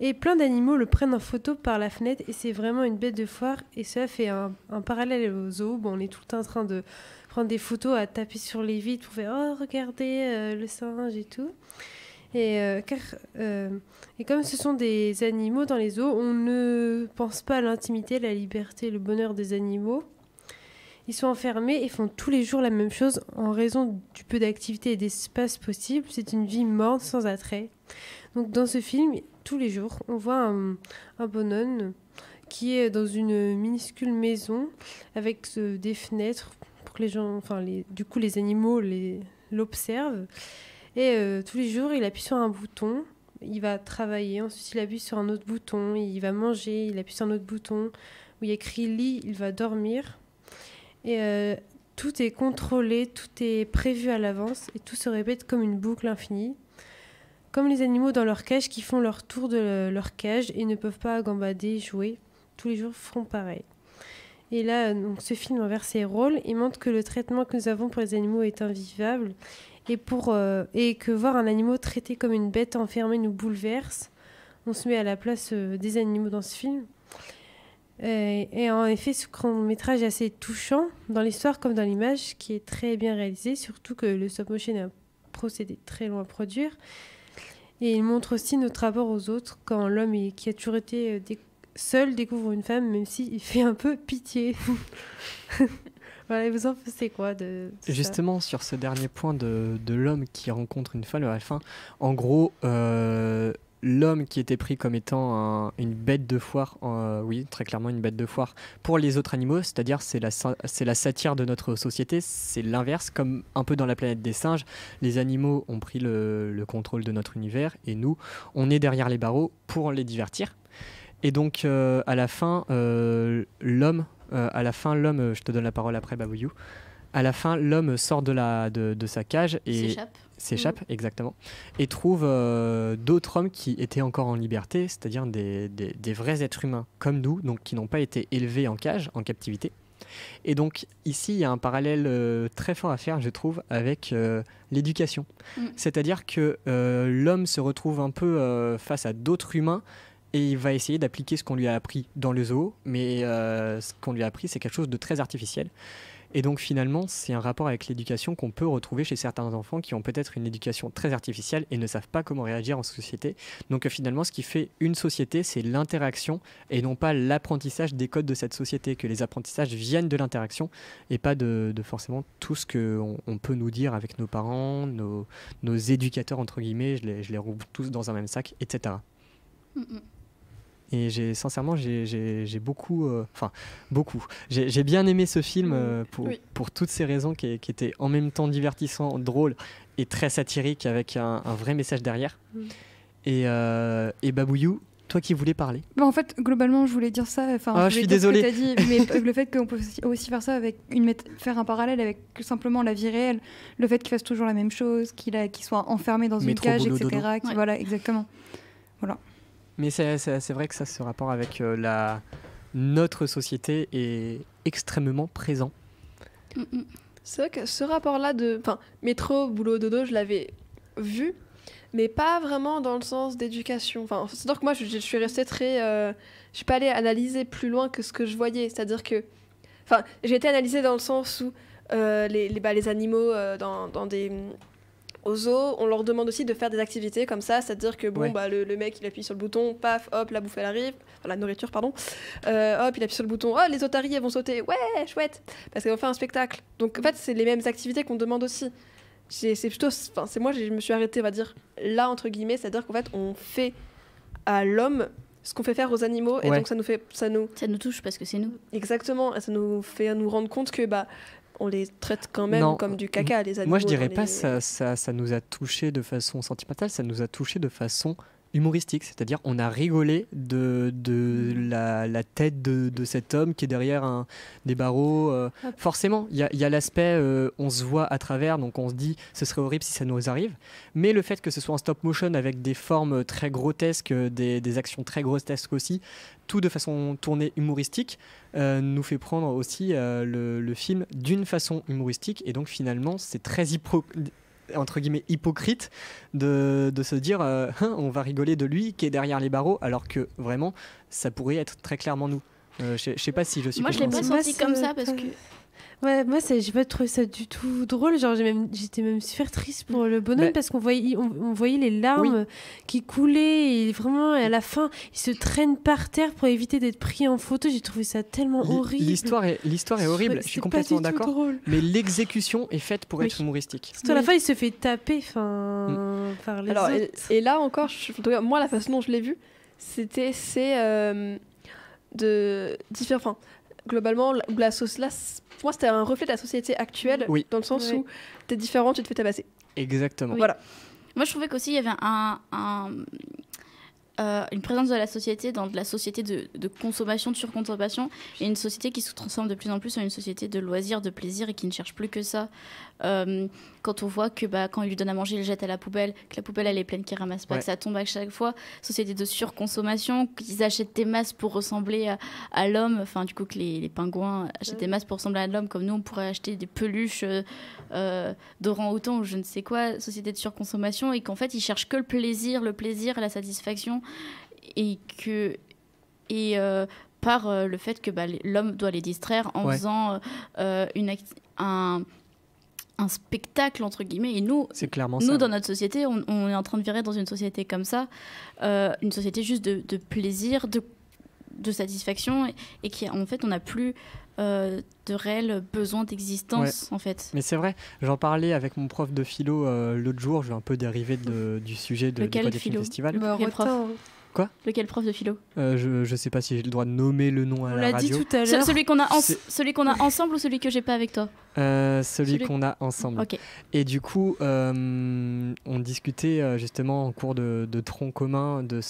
Et plein d'animaux le prennent en photo par la fenêtre et c'est vraiment une bête de foire. Et cela fait un parallèle au zoo. Bon, on est tout le temps en train de prendre des photos, à taper sur les vitres pour faire « Oh, regardez le singe et tout ». Et comme ce sont des animaux dans les zoos, on ne pense pas à l'intimité, la liberté, le bonheur des animaux. Ils sont enfermés et font tous les jours la même chose en raison du peu d'activité et d'espace possible. C'est une vie morne sans attrait. Donc dans ce film, tous les jours, on voit un bonhomme qui est dans une minuscule maison avec des fenêtres pour que les gens, du coup les animaux l'observent. Et tous les jours, il appuie sur un bouton, il va travailler, ensuite il appuie sur un autre bouton, il va manger, il appuie sur un autre bouton, où il y a écrit lit, il va dormir. Et tout est contrôlé, tout est prévu à l'avance et tout se répète comme une boucle infinie. Comme les animaux dans leur cage qui font leur tour de leur cage et ne peuvent pas gambader, jouer, tous les jours font pareil. Et là, donc, ce film inverse ses rôles et montre que le traitement que nous avons pour les animaux est invivable et que voir un animal traité comme une bête enfermée nous bouleverse. On se met à la place des animaux dans ce film. Et en effet, ce court-métrage est assez touchant dans l'histoire comme dans l'image, qui est très bien réalisé, surtout que le stop-motion est un procédé très long à produire. Et il montre aussi notre rapport aux autres, quand l'homme qui a toujours été seul découvre une femme, même s'il fait un peu pitié. Voilà, vous en pensez quoi de Justement, sur ce dernier point de l'homme qui rencontre une femme à la fin, en gros, l'homme qui était pris comme étant une bête de foire, oui, très clairement une bête de foire, pour les autres animaux, c'est-à-dire c'est la satire de notre société, c'est l'inverse, comme un peu dans la planète des singes, les animaux ont pris le contrôle de notre univers, et nous, on est derrière les barreaux pour les divertir. Et donc, à la fin, l'homme, je te donne la parole après, Babouyou, à la fin, l'homme sort de sa cage et s'échappe, exactement, et trouve d'autres hommes qui étaient encore en liberté, c'est-à-dire des vrais êtres humains comme nous, donc qui n'ont pas été élevés en cage, en captivité. Et donc ici, il y a un parallèle très fort à faire, je trouve, avec l'éducation. C'est-à-dire que l'homme se retrouve un peu face à d'autres humains et il va essayer d'appliquer ce qu'on lui a appris dans le zoo, mais ce qu'on lui a appris, c'est quelque chose de très artificiel. Et donc finalement, c'est un rapport avec l'éducation qu'on peut retrouver chez certains enfants qui ont peut-être une éducation très artificielle et ne savent pas comment réagir en société. Donc finalement, ce qui fait une société, c'est l'interaction et non pas l'apprentissage des codes de cette société, que les apprentissages viennent de l'interaction et pas de forcément tout ce qu'on peut nous dire avec nos parents, nos éducateurs, entre guillemets, je les regroupe tous dans un même sac, etc. Et sincèrement, j'ai beaucoup, j'ai bien aimé ce film pour toutes ces raisons qui étaient en même temps divertissant, drôle et très satirique avec un vrai message derrière. Et Babouyou, toi qui voulais parler. En fait, globalement, je voulais dire ça. Je suis désolée. Ce que t'as dit, mais le fait qu'on peut aussi faire ça avec faire un parallèle avec simplement la vie réelle, le fait qu'il fasse toujours la même chose, qu'il soit enfermé dans une cage, etc. Voilà, exactement. Voilà. Mais c'est vrai que ça, ce rapport avec notre société est extrêmement présent. C'est vrai que ce rapport-là métro, boulot, dodo, je l'avais vu, mais pas vraiment dans le sens d'éducation. C'est-à-dire que moi, je suis restée très... je suis pas allée analyser plus loin que ce que je voyais. C'est-à-dire que... j'ai été analysée dans le sens où les animaux dans des... Au zoo, on leur demande aussi de faire des activités comme ça, c'est-à-dire que le mec il appuie sur le bouton, paf, hop, la bouffe elle arrive, la nourriture pardon, hop, il appuie sur le bouton, oh les otaries elles vont sauter, ouais, chouette, parce qu'elles vont faire un spectacle. Donc en fait c'est les mêmes activités qu'on demande aussi. Je me suis arrêtée, on va dire, là entre guillemets, c'est-à-dire qu'en fait on fait à l'homme ce qu'on fait faire aux animaux, et donc ça nous touche parce que c'est nous. Exactement, et ça nous fait nous rendre compte que on les traite quand même comme du caca, les animaux. Moi, je dirais pas ça nous a touché de façon sentimentale, ça nous a touché de façon humoristique. C'est-à-dire, on a rigolé de la tête de cet homme qui est derrière des barreaux. Forcément, il y a l'aspect, on se voit à travers, donc on se dit, ce serait horrible si ça nous arrive. Mais le fait que ce soit en stop motion avec des formes très grotesques, des actions très grotesques aussi, tout de façon tournée humoristique, nous fait prendre aussi le film d'une façon humoristique. Et donc finalement, c'est très entre guillemets hypocrite de se dire on va rigoler de lui qui est derrière les barreaux, alors que vraiment, ça pourrait être très clairement nous. Je sais pas si je suis... Moi, je l'ai pas senti comme ça parce que... Ouais, moi, j'ai pas trouvé ça du tout drôle. Genre, j'étais même super triste pour le bonhomme Mais- parce qu'on voyait, on voyait les larmes qui coulaient et vraiment, à la fin, il se traîne par terre pour éviter d'être pris en photo. J'ai trouvé ça tellement horrible. L'histoire est horrible, je suis C'était complètement pas du tout d'accord. drôle. Mais l'exécution est faite pour Oui. être humoristique. Surtout à la fin, il se fait taper par les Alors, autres. et là encore, en tout cas, moi, la façon dont je l'ai vu, de différents. Enfin, globalement, pour moi, c'était un reflet de la société actuelle, Oui. dans le sens Ouais. où t'es différent, tu te fais tabasser. Exactement. Voilà. Moi, je trouvais qu'aussi, il y avait une présence de la société dans de la société de consommation, de surconsommation, et une société qui se transforme de plus en plus en une société de loisirs, de plaisir, et qui ne cherche plus que ça. Quand on voit que quand il lui donne à manger, il le jette à la poubelle, que la poubelle elle est pleine, qu'il ramasse pas, Ouais. que ça tombe à chaque fois. Société de surconsommation, qu'ils achètent des masses pour ressembler à l'homme, enfin du coup que les pingouins achètent des masses pour ressembler à l'homme, comme nous on pourrait acheter des peluches d'orang-outan ou je ne sais quoi. Société de surconsommation, et qu'en fait ils cherchent que le plaisir et la satisfaction, et par le fait que l'homme doit les distraire en Ouais. faisant un spectacle entre guillemets. Et nous C'est clairement ça. dans notre société, on est en train de virer dans une société comme ça, une société juste de plaisir, de satisfaction, et qui en fait on n'a plus de réel besoin d'existence en fait. Mais c'est vrai, j'en parlais avec mon prof de philo l'autre jour, je vais un peu dériver du sujet de Lequel Voix des films philo festival. Bah, Quel prof retard. Lequel prof de philo? Je sais pas si j'ai le droit de nommer le nom à On la l'a dit radio. tout à l'heure. Celui qu'on a, C'est- celui qu'on a ensemble ou celui que j'ai pas avec toi? Celui qu'on a ensemble. Ok. Et du coup, on discutait justement en cours de tronc commun de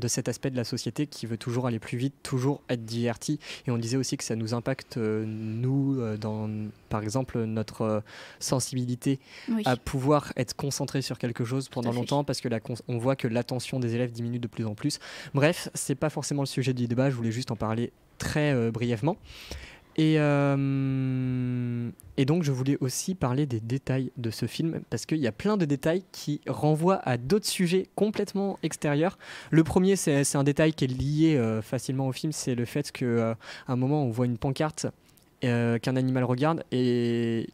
cet aspect de la société qui veut toujours aller plus vite, toujours être diverti. Et on disait aussi que ça nous impacte, nous, dans, par exemple, notre sensibilité Oui. à pouvoir être concentré sur quelque chose pendant à fait. longtemps, parce que on voit que l'attention des élèves diminue de plus en plus. Bref, c'est pas forcément le sujet du débat, je voulais juste en parler très brièvement. Et donc je voulais aussi parler des détails de ce film, parce qu'il y a plein de détails qui renvoient à d'autres sujets complètement extérieurs. Le premier, c'est un détail qui est lié facilement au film, c'est le fait qu'à un moment on voit une pancarte qu'un animal regarde, et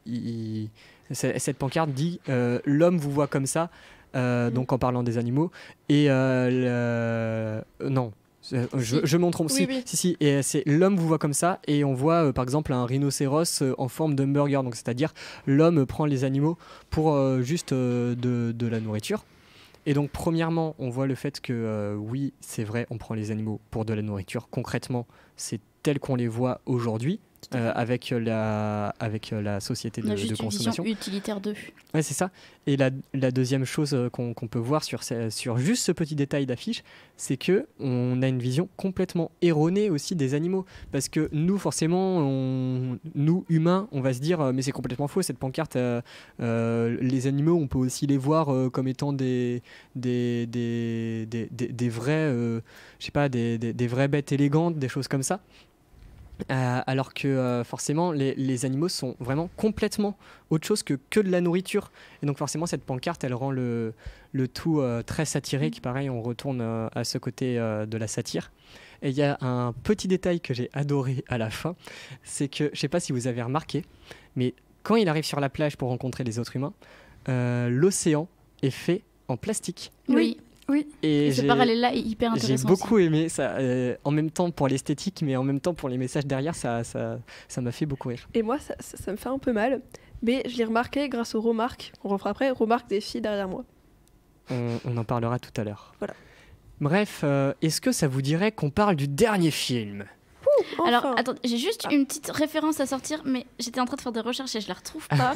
cette pancarte dit l'homme vous voit comme ça, donc en parlant des animaux, et non. Je m'en trompe. Oui, Si. Et c'est l'homme vous voit comme ça, et on voit par exemple un rhinocéros en forme de burger. Donc c'est-à-dire l'homme prend les animaux pour juste de la nourriture. Et donc premièrement, on voit le fait que oui, c'est vrai, on prend les animaux pour de la nourriture. Concrètement, c'est tel qu'on les voit aujourd'hui. Avec la société On a de juste une vision consommation. utilitaire d'eux. Ouais, c'est ça. Et la deuxième chose qu'on peut voir sur juste ce petit détail d'affiche, c'est que on a une vision complètement erronée aussi des animaux. Parce que nous, forcément, nous, humains, on va se dire mais c'est complètement faux, cette pancarte. Les animaux, on peut aussi les voir comme étant des vrais, je sais pas, des vraies bêtes élégantes, des choses comme ça. Alors que forcément les animaux sont vraiment complètement autre chose que de la nourriture, et donc forcément cette pancarte elle rend le tout très satiré, qui pareil on retourne à ce côté de la satire. Et il y a un petit détail que j'ai adoré à la fin, c'est que je sais pas si vous avez remarqué, mais quand il arrive sur la plage pour rencontrer les autres humains, l'océan est fait en plastique. Oui. Et Ce parallèle-là est hyper j'ai intéressant. beaucoup aimé ça, en même temps pour l'esthétique, mais en même temps pour les messages derrière, ça m'a fait beaucoup rire. Et moi, ça me fait un peu mal, mais je l'ai remarqué grâce aux remarques, on refera après, remarques des filles derrière moi. On en parlera tout à l'heure. Voilà. Bref, est-ce que ça vous dirait qu'on parle du dernier film ? Enfin. Alors, attends, j'ai juste une petite référence à sortir, mais j'étais en train de faire des recherches et je la retrouve pas.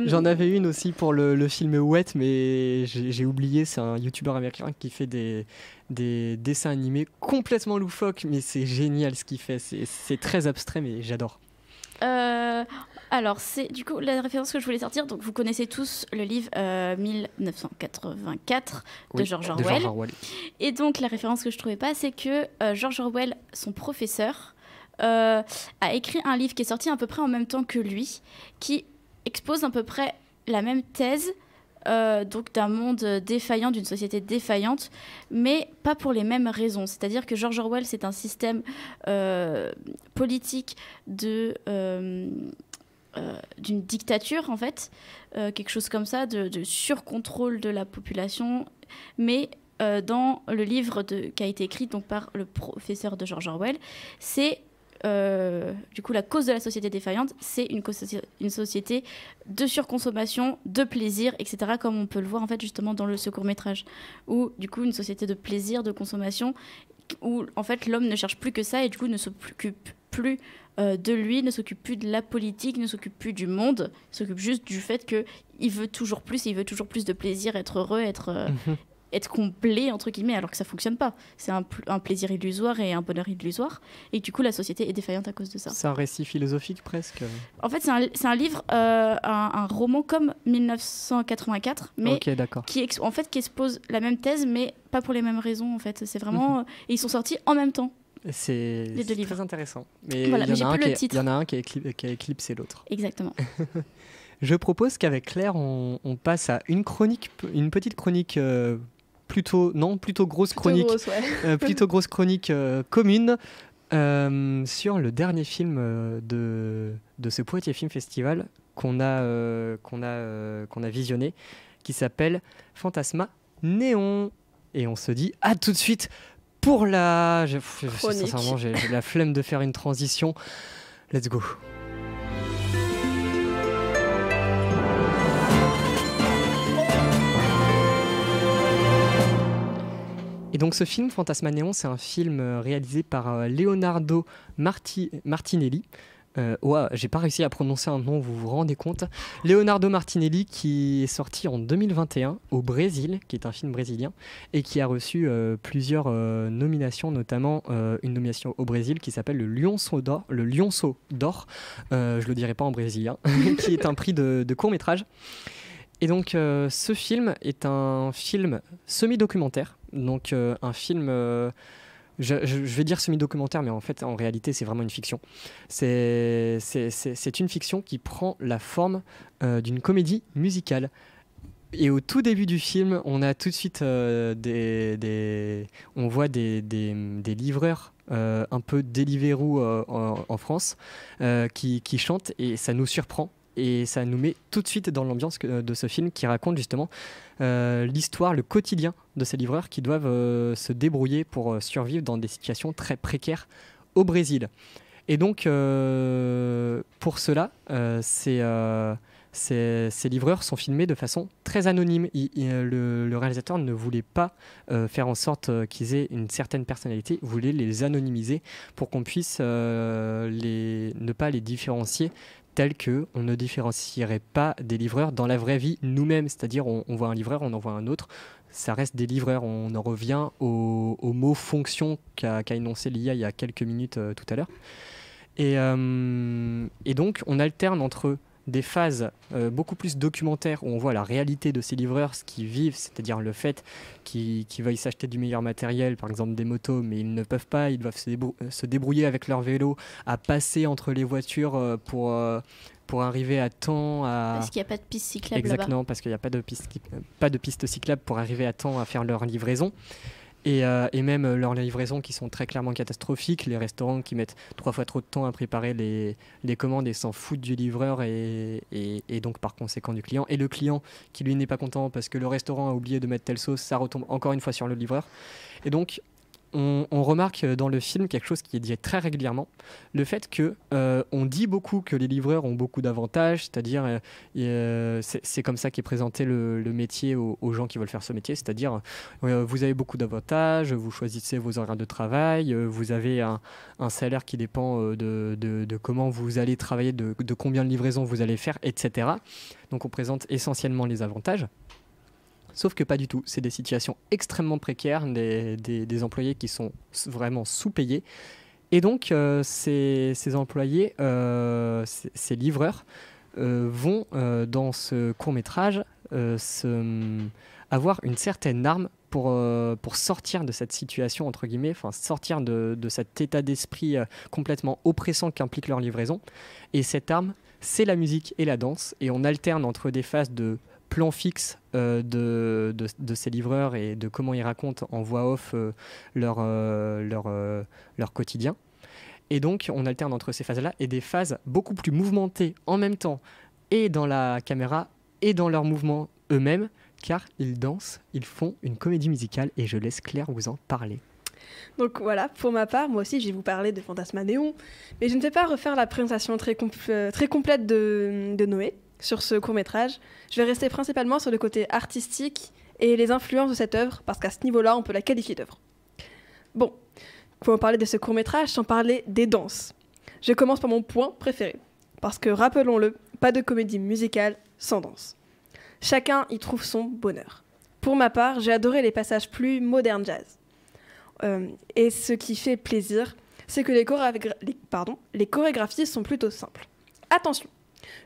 J'en avais une aussi pour le film Wet, mais j'ai oublié, c'est un youtubeur américain qui fait des dessins animés complètement loufoques, mais c'est génial ce qu'il fait, c'est très abstrait, mais j'adore. Alors, c'est du coup la référence que je voulais sortir. Donc, vous connaissez tous le livre 1984 de Oui, George de Orwell. George Orwell. Et donc, la référence que je trouvais pas, c'est que George Orwell, son professeur, a écrit un livre qui est sorti à peu près en même temps que lui, qui expose à peu près la même thèse donc d'un monde défaillant, d'une société défaillante, mais pas pour les mêmes raisons. C'est-à-dire que George Orwell, c'est un système politique d'une dictature, en fait, quelque chose comme ça, de surcontrôle de la population, mais dans le livre qui a été écrit donc, par le professeur de George Orwell, c'est du coup la cause de la société défaillante, c'est une société de surconsommation, de plaisir, etc., comme on peut le voir en fait justement dans ce court-métrage, où du coup une société de plaisir, de consommation, où en fait l'homme ne cherche plus que ça et du coup ne s'occupe plus de lui, ne s'occupe plus de la politique, ne s'occupe plus du monde, il s'occupe juste du fait qu'il veut toujours plus, et il veut toujours plus de plaisir, être heureux, être complet, entre guillemets, alors que ça fonctionne pas. C'est un plaisir illusoire et un bonheur illusoire. Et du coup, la société est défaillante à cause de ça. C'est un récit philosophique presque. En fait, c'est un livre, un roman comme 1984, mais qui expose la même thèse, mais pas pour les mêmes raisons, en fait. C'est vraiment... Et ils sont sortis en même temps. C'est très intéressant. Mais voilà, il y en a un qui a éclipsé l'autre. Exactement. Je propose qu'avec Claire, on passe à une petite chronique... plutôt grosse chronique, plutôt grosse chronique commune sur le dernier film de ce Poitiers Film Festival qu'on a visionné, qui s'appelle Fantasma Néon. Et on se dit à tout de suite pour la... Sincèrement, j'ai la flemme de faire une transition. Let's go. Et donc ce film, Fantasma Néon, c'est un film réalisé par Leonardo Martinelli. J'ai pas réussi à prononcer un nom, vous vous rendez compte. Leonardo Martinelli, qui est sorti en 2021 au Brésil, qui est un film brésilien, et qui a reçu plusieurs nominations, notamment une nomination au Brésil qui s'appelle le Lionceau d'Or. Je le dirai pas en brésilien, qui est un prix de court-métrage. Et donc ce film est un film semi-documentaire, donc un film, je vais dire semi-documentaire, mais en fait en réalité c'est vraiment une fiction. C'est une fiction qui prend la forme d'une comédie musicale. Et au tout début du film, on a tout de suite on voit des livreurs un peu Deliveroo en France qui chantent, et ça nous surprend. Et ça nous met tout de suite dans l'ambiance de ce film qui raconte justement l'histoire, le quotidien de ces livreurs qui doivent se débrouiller pour survivre dans des situations très précaires au Brésil. Et donc, pour cela, ces livreurs sont filmés de façon très anonyme. Le réalisateur ne voulait pas faire en sorte qu'ils aient une certaine personnalité, il voulait les anonymiser pour qu'on puisse ne pas les différencier, tel qu'on ne différencierait pas des livreurs dans la vraie vie nous-mêmes. C'est-à-dire, on voit un livreur, on en voit un autre, ça reste des livreurs. On en revient au mot fonction qu'a énoncé Lia il y a quelques minutes tout à l'heure. Et donc, on alterne entre des phases beaucoup plus documentaires où on voit la réalité de ces livreurs, ce qu'ils vivent, c'est-à-dire le fait qu'ils veuillent s'acheter du meilleur matériel, par exemple des motos, mais ils ne peuvent pas, ils doivent se débrouiller avec leur vélo, à passer entre les voitures pour arriver à temps à... Parce qu'il n'y a pas de piste cyclable Exactement, là-bas. parce qu'il n'y a pas de piste cyclable pour arriver à temps à faire leur livraison. Et même leurs livraisons qui sont très clairement catastrophiques, les restaurants qui mettent 3 fois trop de temps à préparer les commandes et s'en foutent du livreur et donc par conséquent du client. Et le client qui lui n'est pas content parce que le restaurant a oublié de mettre telle sauce, ça retombe encore une fois sur le livreur. Et donc on remarque dans le film quelque chose qui est dit très régulièrement, le fait que on dit beaucoup que les livreurs ont beaucoup d'avantages, c'est-à-dire c'est comme ça qu'est présenté le métier aux gens qui veulent faire ce métier, c'est-à-dire vous avez beaucoup d'avantages, vous choisissez vos horaires de travail, vous avez un salaire qui dépend de comment vous allez travailler, de combien de livraisons vous allez faire, etc. Donc on présente essentiellement les avantages. Sauf que pas du tout, c'est des situations extrêmement précaires, des employés qui sont vraiment sous-payés. Et donc ces employés, ces livreurs, vont dans ce court-métrage avoir une certaine arme pour sortir de cette situation, entre guillemets, enfin sortir de cet état d'esprit complètement oppressant qu'implique leur livraison. Et cette arme, c'est la musique et la danse. Et on alterne entre des phases de plans fixes de ces livreurs et de comment ils racontent en voix off leur quotidien. Et donc, on alterne entre ces phases-là et des phases beaucoup plus mouvementées en même temps, et dans la caméra, et dans leurs mouvements eux-mêmes, car ils dansent, ils font une comédie musicale, et je laisse Claire vous en parler. Donc voilà, pour ma part, moi aussi, je vais vous parler de Fantasma Néon, mais je ne vais pas refaire la présentation très complète de Noé sur ce court-métrage. Je vais rester principalement sur le côté artistique et les influences de cette œuvre, parce qu'à ce niveau-là, on peut la qualifier d'œuvre. Bon, pour parler de ce court-métrage, sans parler des danses. Je commence par mon point préféré, parce que, rappelons-le, pas de comédie musicale sans danse. Chacun y trouve son bonheur. Pour ma part, j'ai adoré les passages plus modernes jazz. Et ce qui fait plaisir, c'est que les chorégraphies sont plutôt simples. Attention,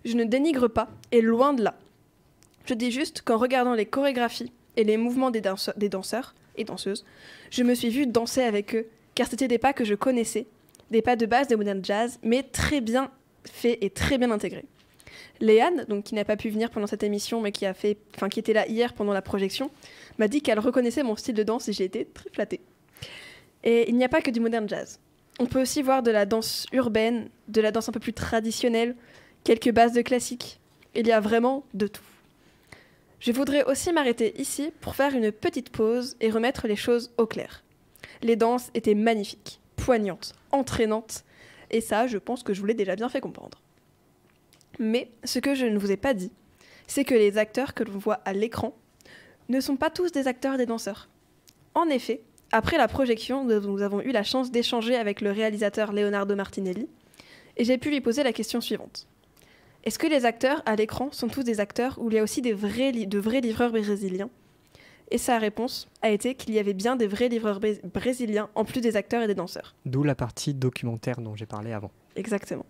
je ne dénigre pas, et loin de là. Je dis juste qu'en regardant les chorégraphies et les mouvements des danseurs et danseuses, je me suis vue danser avec eux, car c'était des pas que je connaissais, des pas de base de modern jazz, mais très bien faits et très bien intégrés. Léane, donc, qui n'a pas pu venir pendant cette émission, mais qui était là hier pendant la projection, m'a dit qu'elle reconnaissait mon style de danse et j'ai été très flattée. Et il n'y a pas que du modern jazz. On peut aussi voir de la danse urbaine, de la danse un peu plus traditionnelle, quelques bases de classique. Il y a vraiment de tout. Je voudrais aussi m'arrêter ici pour faire une petite pause et remettre les choses au clair. Les danses étaient magnifiques, poignantes, entraînantes, et ça, je pense que je vous l'ai déjà bien fait comprendre. Mais ce que je ne vous ai pas dit, c'est que les acteurs que l'on voit à l'écran ne sont pas tous des acteurs et des danseurs. En effet, après la projection, nous avons eu la chance d'échanger avec le réalisateur Leonardo Martinelli, et j'ai pu lui poser la question suivante. Est-ce que les acteurs à l'écran sont tous des acteurs ou il y a aussi de vrais livreurs brésiliens ? Et sa réponse a été qu'il y avait bien des vrais livreurs brésiliens en plus des acteurs et des danseurs. D'où la partie documentaire dont j'ai parlé avant. Exactement.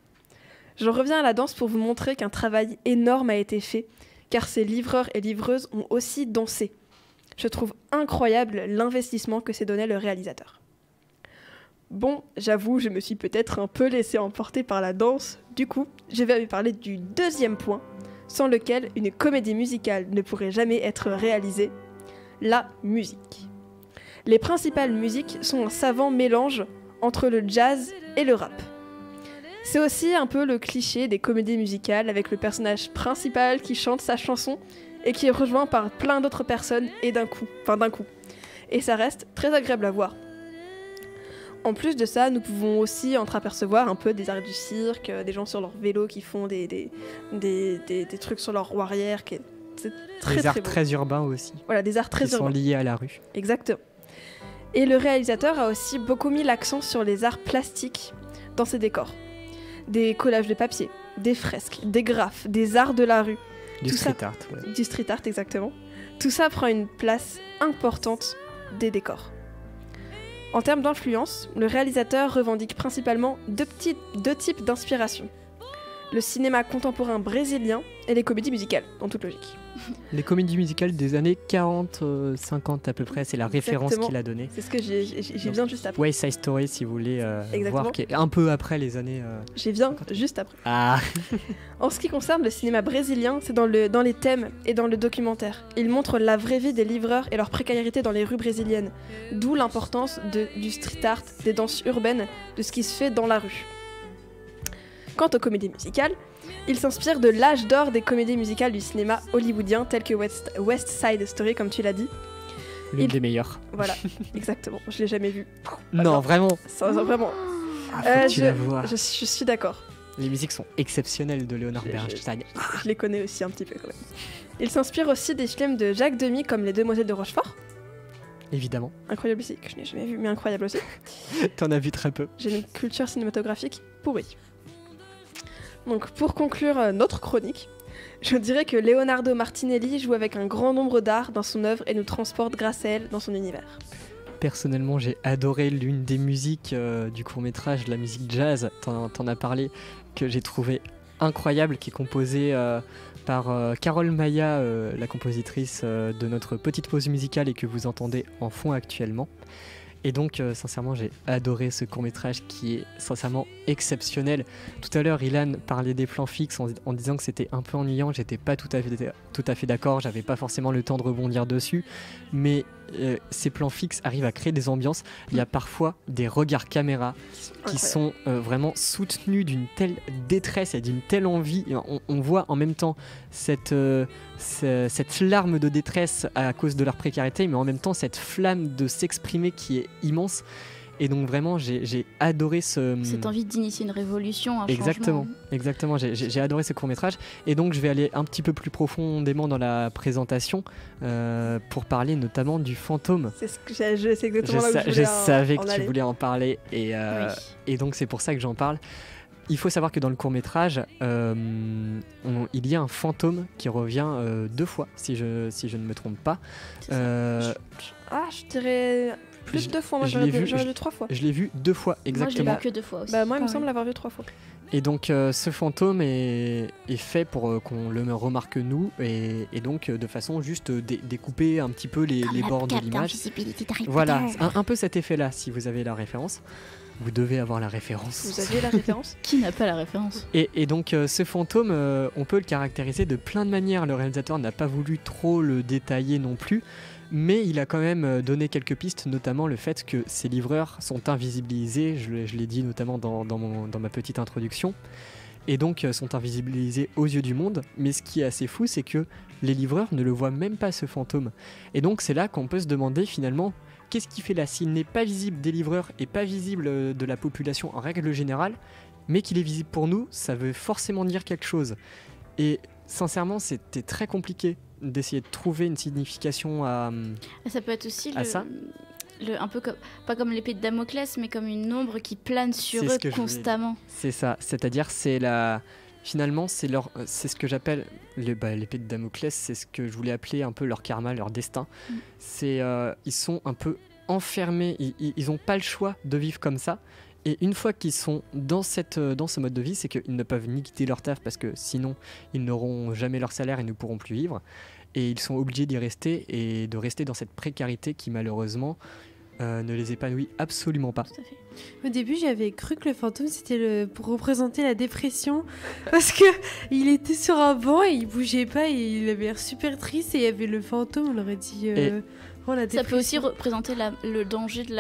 J'en reviens à la danse pour vous montrer qu'un travail énorme a été fait, car ces livreurs et livreuses ont aussi dansé. Je trouve incroyable l'investissement que s'est donné le réalisateur. Bon, j'avoue, je me suis peut-être un peu laissée emporter par la danse. Du coup, je vais vous parler du deuxième point, sans lequel une comédie musicale ne pourrait jamais être réalisée, la musique. Les principales musiques sont un savant mélange entre le jazz et le rap. C'est aussi un peu le cliché des comédies musicales avec le personnage principal qui chante sa chanson et qui est rejoint par plein d'autres personnes et d'un coup. Et ça reste très agréable à voir. En plus de ça, nous pouvons aussi entreapercevoir un peu des arts du cirque, des gens sur leur vélo qui font des trucs sur leur roue arrière. C'est très, des arts très beau. très urbains aussi. Voilà, des arts très qui urbains. sont liés à la rue. Exactement. Et le réalisateur a aussi beaucoup mis l'accent sur les arts plastiques dans ses décors. Des collages de papier, des fresques, des graphes, des arts de la rue. Du Tout street ça- art, ouais. Du street art, exactement. Tout ça prend une place importante des décors. En termes d'influence, le réalisateur revendique principalement deux types d'inspiration. Le cinéma contemporain brésilien et les comédies musicales, dans toute logique. Les comédies musicales des années 40-50 à peu près, c'est la référence Exactement. qu'il a donnée. C'est ce que j'ai bien juste après. West Side Story, si vous voulez Exactement. voir, qui est un peu après les années... J'ai bien juste après. Ah, En ce qui concerne le cinéma brésilien, c'est dans les thèmes et dans le documentaire. Il montre la vraie vie des livreurs et leur précarité dans les rues brésiliennes, d'où l'importance du street art, des danses urbaines, de ce qui se fait dans la rue. Quant aux comédies musicales, il s'inspire de l'âge d'or des comédies musicales du cinéma hollywoodien telles que West Side Story, comme tu l'as dit. l'une des meilleures. Voilà, exactement, je l'ai jamais vu. Non, vraiment. Ça, vraiment, Ah, faut que tu la vois. je suis d'accord. Les musiques sont exceptionnelles de Leonard Je- Bernstein. Je les connais aussi un petit peu quand même. Il s'inspire aussi des films de Jacques Demy comme Les Demoiselles de Rochefort. Évidemment. Incroyable aussi, que je n'ai jamais vu, mais incroyable aussi. T'en as vu très peu. J'ai une culture cinématographique pourrie. Donc pour conclure notre chronique, je dirais que Leonardo Martinelli joue avec un grand nombre d'arts dans son œuvre et nous transporte grâce à elle dans son univers. Personnellement, j'ai adoré l'une des musiques du court-métrage, la musique jazz, t'en as parlé, que j'ai trouvé incroyable, qui est composée par Carole Maya, la compositrice de notre petite pause musicale et que vous entendez en fond actuellement. Et donc, sincèrement, j'ai adoré ce court-métrage qui est sincèrement exceptionnel. Tout à l'heure, Ilan parlait des plans fixes en disant que c'était un peu ennuyant. J'étais pas tout à fait d'accord. J'avais pas forcément le temps de rebondir dessus. Mais ces plans fixes arrivent à créer des ambiances. Il y a parfois des regards caméra qui sont vraiment soutenus d'une telle détresse et d'une telle envie. On voit en même temps cette larme de détresse à cause de leur précarité, mais en même temps cette flamme de s'exprimer qui est immense. Et donc vraiment j'ai adoré cette envie d'initier une révolution, un changement. Exactement, j'ai adoré ce court-métrage. Et donc je vais aller un petit peu plus profondément dans la présentation pour parler notamment du fantôme. C'est exactement là où je savais que tu voulais en parler et donc c'est pour ça que j'en parle. Il faut savoir que dans le court-métrage, il y a un fantôme qui revient 2 fois, si je ne me trompe pas. Je dirais plus de 2 fois, moi j'aurais vu 3 fois. Je l'ai vu 2 fois, exactement. Moi je l'ai vu que 2 fois aussi. Moi il me semble l'avoir vu 3 fois. Et donc ce fantôme est fait pour qu'on le remarque nous et donc de façon juste découper un petit peu les bords de l'image. Voilà, un peu cet effet-là, si vous avez la référence. Vous devez avoir la référence. Vous avez la référence? Qui n'a pas la référence? Et donc ce fantôme, on peut le caractériser de plein de manières. Le réalisateur n'a pas voulu trop le détailler non plus, mais il a quand même donné quelques pistes, notamment le fait que ces livreurs sont invisibilisés, je l'ai dit notamment dans ma petite introduction, et donc sont invisibilisés aux yeux du monde. Mais ce qui est assez fou, c'est que les livreurs ne le voient même pas, ce fantôme. Et donc c'est là qu'on peut se demander finalement, qu'est-ce qui fait là? S'il n'est pas visible des livreurs et pas visible de la population en règle générale, mais qu'il est visible pour nous, ça veut forcément dire quelque chose. Et sincèrement, c'était très compliqué d'essayer de trouver une signification à ça peut être aussi ça. Un peu comme, pas comme l'épée de Damoclès, mais comme une ombre qui plane sur eux constamment. C'est ça, c'est-à-dire finalement, c'est ce que j'appelle l'épée de Damoclès, c'est ce que je voulais appeler un peu leur karma, leur destin. Ils sont un peu enfermés, ils n'ont pas le choix de vivre comme ça. Et une fois qu'ils sont dans ce mode de vie, c'est qu'ils ne peuvent ni quitter leur taf parce que sinon, ils n'auront jamais leur salaire et ne pourront plus vivre. Et ils sont obligés d'y rester et de rester dans cette précarité qui malheureusement ne les épanouit absolument pas. Tout à fait. Au début, j'avais cru que le fantôme c'était pour représenter la dépression parce que il était sur un banc et il bougeait pas et il avait l'air super triste et il y avait le fantôme, on aurait dit la ça peut aussi représenter le danger de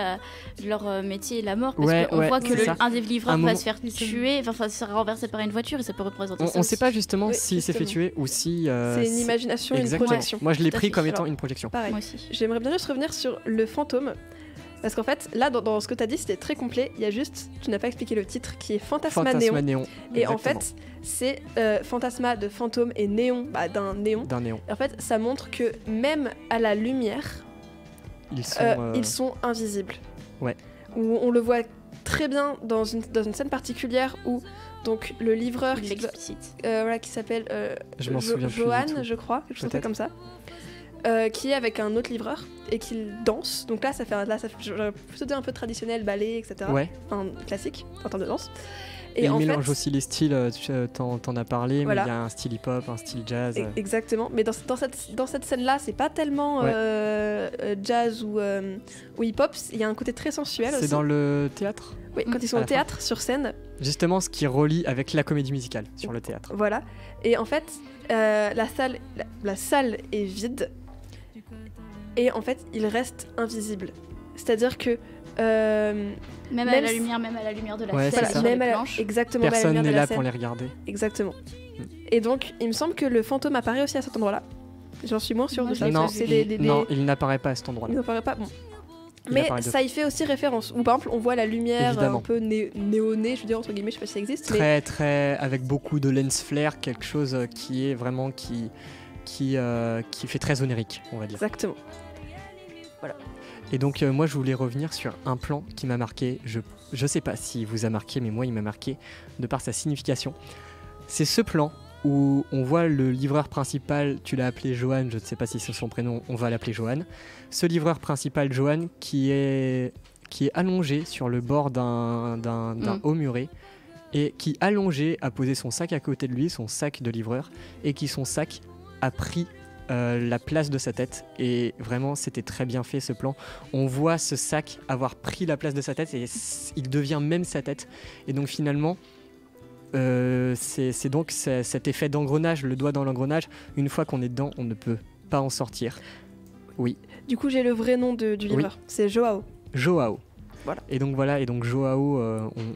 leur métier et la mort parce qu'on voit que un des livreurs va se faire tuer, enfin sera renversé par une voiture et ça peut représenter ça. On ne sait pas justement s'il s'est fait tuer ou si c'est une imagination, une projection. Moi je l'ai pris comme étant une projection. Pareil. Moi aussi. J'aimerais bien juste revenir sur le fantôme. Parce qu'en fait, là, dans ce que tu as dit, c'était très complet. Il y a juste, tu n'as pas expliqué le titre, qui est Fantasma Néon. Et en fait, c'est Fantasma de fantôme et néon, d'un néon. Et en fait, ça montre que même à la lumière, ils sont invisibles. Ouais. Où on le voit très bien dans une scène particulière où donc le livreur qui s'appelle Johan, je crois, quelque chose comme ça. Qui est avec un autre livreur et qu'il danse. Donc là, ça fait j'aurais plutôt dit un peu traditionnel, ballet, etc. Ouais. Enfin, classique en termes de danse. Et il mélange aussi les styles, t'en as parlé, voilà. Mais il y a un style hip-hop, un style jazz. Exactement, mais dans cette scène-là, c'est pas tellement jazz ou hip-hop, il y a un côté très sensuel aussi. C'est dans le théâtre ? Oui, quand ils sont au théâtre, sur scène. Justement, ce qui relie avec la comédie musicale sur le théâtre. Voilà, et en fait, la salle est vide. Et en fait, il reste invisible. C'est-à-dire que même à la lumière de la scène, même à la... Exactement. Personne n'est là pour les regarder. Exactement. Et donc, il me semble que le fantôme apparaît aussi à cet endroit-là. J'en suis moins sûre de ça. Non, il n'apparaît pas à cet endroit-là. Il n'apparaît pas. Bon. Mais ça y fait aussi référence. Ou par exemple, on voit la lumière évidemment. Un peu néonée, je veux dire entre guillemets, je sais pas si ça existe. Très, avec beaucoup de lens flare, quelque chose qui est vraiment qui fait très onirique, on va dire. Exactement. Voilà. Et donc moi je voulais revenir sur un plan qui m'a marqué, je sais pas s'il vous a marqué, mais moi il m'a marqué de par sa signification. C'est ce plan où on voit le livreur principal, tu l'as appelé Johan, je ne sais pas si c'est son prénom, on va l'appeler Johan. Ce livreur principal Johan qui est allongé sur le bord d'un haut muret et qui allongé a posé son sac à côté de lui, son sac de livreur, et qui son sac a pris la place de sa tête. Et vraiment, c'était très bien fait ce plan. On voit ce sac avoir pris la place de sa tête et il devient même sa tête. Et donc finalement, c'est donc cet effet d'engrenage, le doigt dans l'engrenage. Une fois qu'on est dedans, on ne peut pas en sortir. Oui. Du coup, j'ai le vrai nom du livreur. C'est Joao. Joao. Voilà. Et donc Joao,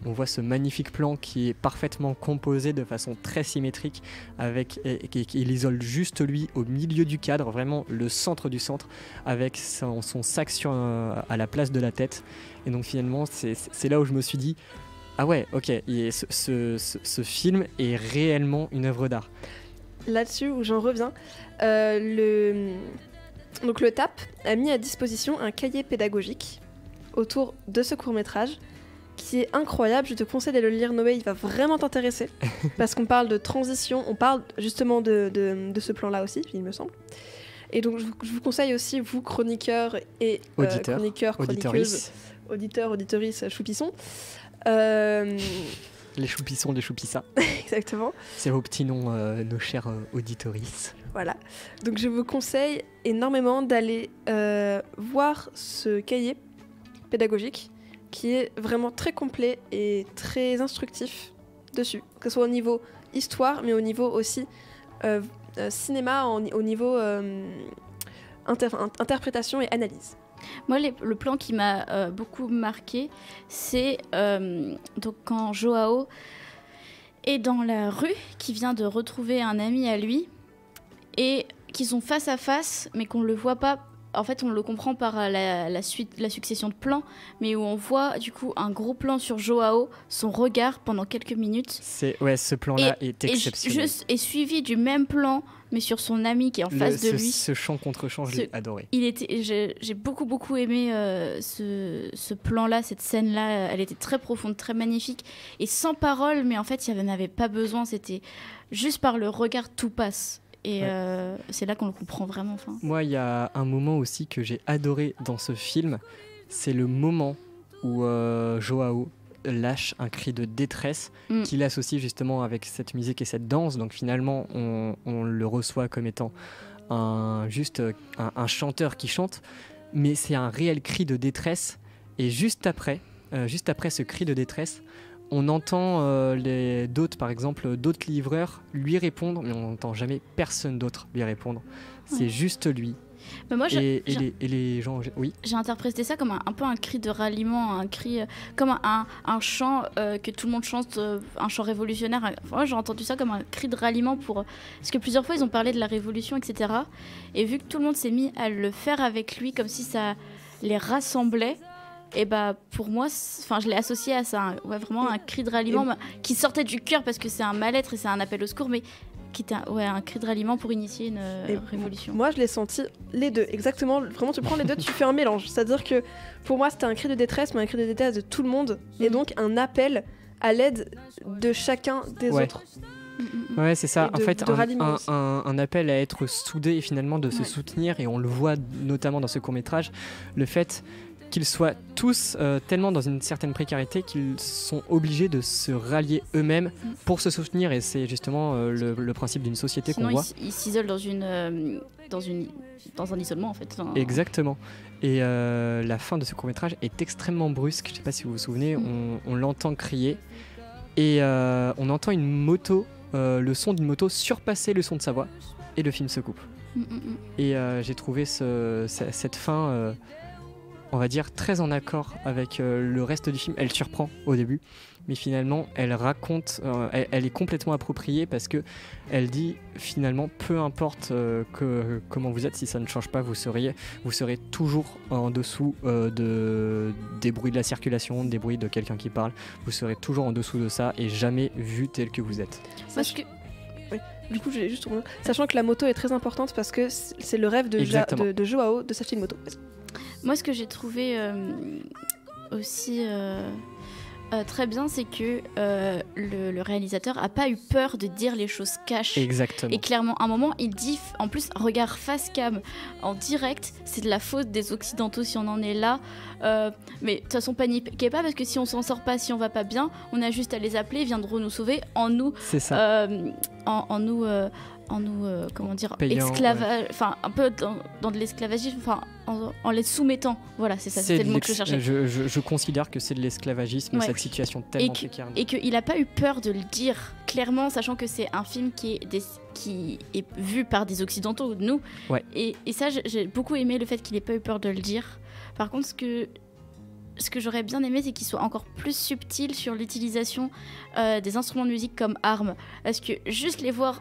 on voit ce magnifique plan qui est parfaitement composé de façon très symétrique, il isole juste lui au milieu du cadre, vraiment le centre du centre, avec son sac à la place de la tête. Et donc finalement, c'est là où je me suis dit, ah ouais, ok, ce film est réellement une œuvre d'art. Là-dessus, où j'en reviens, donc le TAP a mis à disposition un cahier pédagogique autour de ce court-métrage qui est incroyable. Je te conseille d'aller le lire, Noé, il va vraiment t'intéresser parce qu'on parle de transition, on parle justement de ce plan-là aussi, il me semble. Et donc je vous conseille aussi, vous chroniqueurs et chroniqueuses, auditeurs, auditrices, choupissons. Les choupissons, les choupissas. Exactement. C'est vos petits noms, nos chers auditorices. Voilà. Donc je vous conseille énormément d'aller voir ce cahier pédagogique qui est vraiment très complet et très instructif dessus, que ce soit au niveau histoire, mais au niveau aussi cinéma, au niveau interprétation et analyse. Moi, le plan qui m'a beaucoup marqué, c'est donc quand Joao est dans la rue, qui vient de retrouver un ami à lui, et qu'ils sont face à face, mais qu'on ne le voit pas. En fait, on le comprend par la succession de plans, mais où on voit du coup un gros plan sur Joao, son regard pendant quelques minutes. Ce plan-là est exceptionnel. Et suivi du même plan, mais sur son ami qui est en face de lui. Ce champ contre champ, je l'ai adoré. J'ai beaucoup aimé ce plan-là, cette scène-là. Elle était très profonde, très magnifique, et sans parole, mais en fait, il n'y en avait pas besoin. C'était juste par le regard, tout passe. Et c'est là qu'on le comprend vraiment. Moi, il y a un moment aussi que j'ai adoré dans ce film, c'est le moment où Joao lâche un cri de détresse qu'il associe justement avec cette musique et cette danse. Donc finalement, on le reçoit comme étant un chanteur qui chante, mais c'est un réel cri de détresse. Et juste après ce cri de détresse, on entend par exemple d'autres livreurs lui répondre, mais on n'entend jamais personne d'autre lui répondre. C'est juste lui. Mais moi, et les gens, oui. J'ai interprété ça comme un peu un cri de ralliement, un cri comme un chant que tout le monde chante, un chant révolutionnaire. Moi, j'ai entendu ça comme un cri de ralliement parce que plusieurs fois ils ont parlé de la révolution, etc. Et vu que tout le monde s'est mis à le faire avec lui, comme si ça les rassemblait. Et pour moi, je l'ai associé à ça, vraiment un cri de ralliement qui sortait du cœur parce que c'est un mal-être et c'est un appel au secours, mais qui était un cri de ralliement pour initier une révolution. Moi, je l'ai senti les deux, exactement. Vraiment, tu prends les deux, tu fais un mélange. C'est-à-dire que pour moi, c'était un cri de détresse, mais un cri de détresse de tout le monde, et donc un appel à l'aide de chacun des autres. Ouais, c'est ça. En fait, un appel à être soudé et finalement de se soutenir, et on le voit notamment dans ce court-métrage, le fait qu'ils soient tous tellement dans une certaine précarité qu'ils sont obligés de se rallier eux-mêmes pour se soutenir, et c'est justement le principe d'une société qu'on voit. Ils s'isolent dans un isolement en fait. Exactement. Et la fin de ce court-métrage est extrêmement brusque, je ne sais pas si vous vous souvenez, on l'entend crier et on entend une moto, le son d'une moto surpasser le son de sa voix, et le film se coupe. Et j'ai trouvé cette fin... on va dire très en accord avec le reste du film. Elle surprend au début, mais finalement elle raconte, elle est complètement appropriée parce que elle dit finalement peu importe comment vous êtes, si ça ne change pas, vous serez toujours en dessous des bruits de la circulation, des bruits de quelqu'un qui parle, vous serez toujours en dessous de ça et jamais vu tel que vous êtes. Parce que du coup, j'ai juste sachant que la moto est très importante parce que c'est le rêve de Joao de s'acheter une moto. Moi, ce que j'ai trouvé aussi très bien, c'est que le réalisateur a pas eu peur de dire les choses cash. Exactement. Et clairement, à un moment, il dit, en plus, regard face cam, en direct, c'est de la faute des Occidentaux si on en est là. Mais de toute façon, paniquez pas, parce que si on s'en sort pas, si on va pas bien, on a juste à les appeler, ils viendront nous sauver en nous. C'est ça. comment dire, Payant, esclavage, enfin un peu dans de l'esclavagisme, enfin en les soumettant. Voilà, c'est ça, c'était le mot que je cherchais. Je considère que c'est de l'esclavagisme, Ouais. cette situation tellement précaire. Et qu'il n'a pas eu peur de le dire clairement, sachant que c'est un film qui est vu par des occidentaux, nous. Ouais. Et ça, j'ai beaucoup aimé le fait qu'il n'ait pas eu peur de le dire. Par contre, ce que j'aurais bien aimé, c'est qu'il soit encore plus subtil sur l'utilisation des instruments de musique comme armes. Parce que juste les voir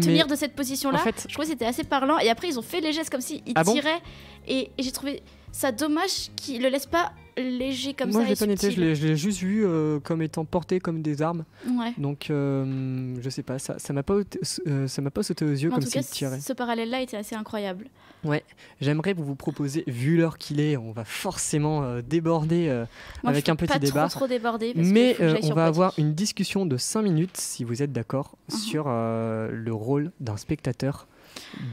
tenir de cette position-là, en fait, je trouvais que c'était assez parlant. Et après, ils ont fait les gestes comme s'ils tiraient. Et j'ai trouvé ça dommage qu'ils le laissent pas léger comme moi, ça. Moi, je l'ai pas noté, je l'ai juste vu comme étant porté comme des armes. Ouais. Donc, je sais pas, ça m'a pas sauté aux yeux comme s'il tirait. Ce parallèle-là était assez incroyable. Ouais, j'aimerais vous proposer, vu l'heure qu'il est, on va forcément déborder avec un petit débat. Trop déborder. Mais on va avoir une discussion de 5 minutes, si vous êtes d'accord, sur le rôle d'un spectateur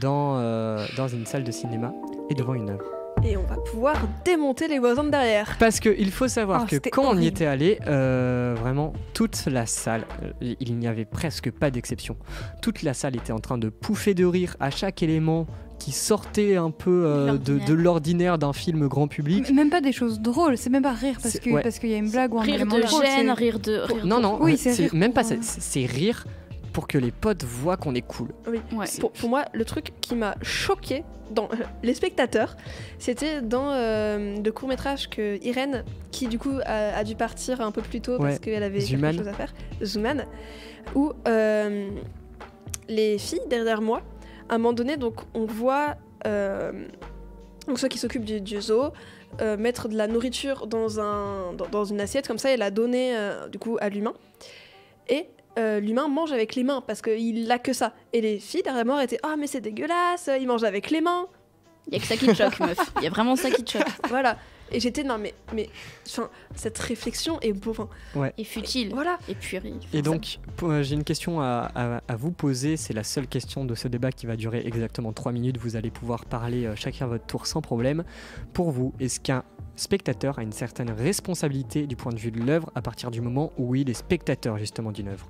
dans une salle de cinéma et devant une œuvre. Et on va pouvoir démonter les voisins de derrière. Parce qu'il faut savoir que quand on y horrible. était allé, vraiment toute la salle, il n'y avait presque pas d'exception. Toute la salle était en train de pouffer de rire à chaque élément qui sortait un peu de l'ordinaire d'un film grand public. Même pas des choses drôles, c'est même pas rire parce qu'il y a une blague ou un rire élément de drôle, gêne, c'est- rire de... Non, Oui, c'est c'est rire même pour, pas ça, c'est rire pour que les potes voient qu'on est cool. Oui. Ouais. Pour moi, le truc qui m'a choqué dans les spectateurs, c'était dans le court-métrage que Irène, qui du coup a dû partir un peu plus tôt parce qu'elle avait Zuman. quelque chose à faire, Zuman, où les filles derrière moi, à un moment donné, donc on voit donc ceux qui s'occupent du zoo mettre de la nourriture dans une assiette comme ça et la donner du coup à l'humain. Et l'humain mange avec les mains parce qu'il n'a que ça. Et les filles derrière moi étaient « Ah mais c'est dégueulasse, il mange avec les mains !» Il y a que ça qui te choque, meuf. Il y a vraiment ça qui te choque. Voilà. Et j'étais « Non mais cette réflexion est beau. » Et futile. Voilà. Et puérile. Et donc, j'ai une question à vous poser. C'est la seule question de ce débat qui va durer exactement 3 minutes. Vous allez pouvoir parler chacun à votre tour sans problème. Pour vous, est-ce qu'un spectateur a une certaine responsabilité du point de vue de l'œuvre à partir du moment où il est spectateur justement d'une œuvre ?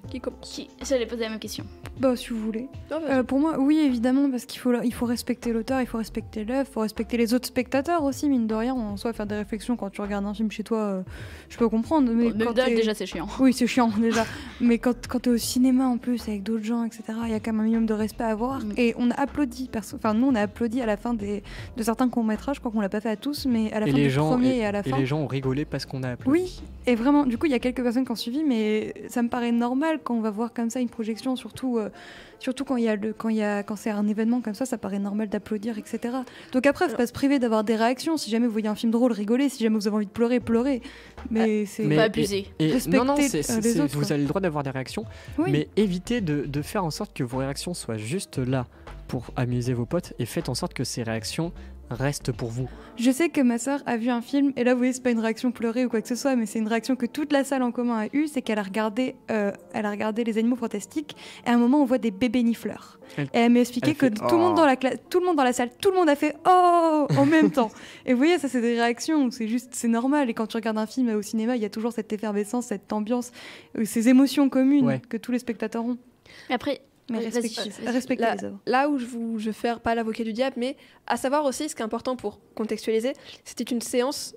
Qui commence? J'allais poser la même question. Bah, si vous voulez. Non, vas-y. Pour moi, oui, évidemment, parce qu'il faut respecter l'auteur, il faut respecter l'œuvre, il faut respecter les autres spectateurs aussi, mine de rien. En soi, faire des réflexions quand tu regardes un film chez toi, je peux comprendre. Mais Même quand d'âge, t'es- déjà, c'est chiant. Oui, c'est chiant déjà. Mais quand t'es au cinéma en plus avec d'autres gens, etc., il y a quand même un minimum de respect à avoir. Mm. Et on a applaudi, nous on a applaudi à la fin de certains courts-métrages, je crois qu'on l'a pas fait à tous, mais à la Et fin les du gens premier et à la et fin. les gens ont rigolé parce qu'on a applaudi. Oui, et vraiment, du coup, il y a quelques personnes qui ont suivi, mais ça me paraît normal quand on va voir comme ça une projection, surtout quand c'est un événement comme ça paraît normal d'applaudir, etc. Donc après, faut pas se priver d'avoir des réactions. Si jamais vous voyez un film drôle, rigolez. Si jamais vous avez envie de pleurer, pleurez. Mais c'est Faut pas abuser. Respecter, non, les autres, vous quoi. avez le droit d'avoir des réactions, Oui. mais évitez de faire en sorte que vos réactions soient juste là pour amuser vos potes et faites en sorte que ces réactions restent pour vous. Je sais que ma sœur a vu un film, et là, vous voyez, c'est pas une réaction pleurée ou quoi que ce soit, mais c'est une réaction que toute la salle en commun a eue, c'est qu'elle a regardé Les Animaux Fantastiques, et à un moment, on voit des bébés nifleurs. Elle- Et elle m'a expliqué elle que fait tout le monde dans la classe, tout le monde dans la salle, tout le monde a fait oh en même temps. Et vous voyez, ça, c'est des réactions, c'est normal. Et quand tu regardes un film au cinéma, il y a toujours cette effervescence, cette ambiance, ces émotions communes Ouais. que tous les spectateurs ont. Après, Mais vas-y, respectez Là, les œuvres. là où je vais faire pas l'avocat du diable, mais à savoir aussi, ce qui est important pour contextualiser, c'était une séance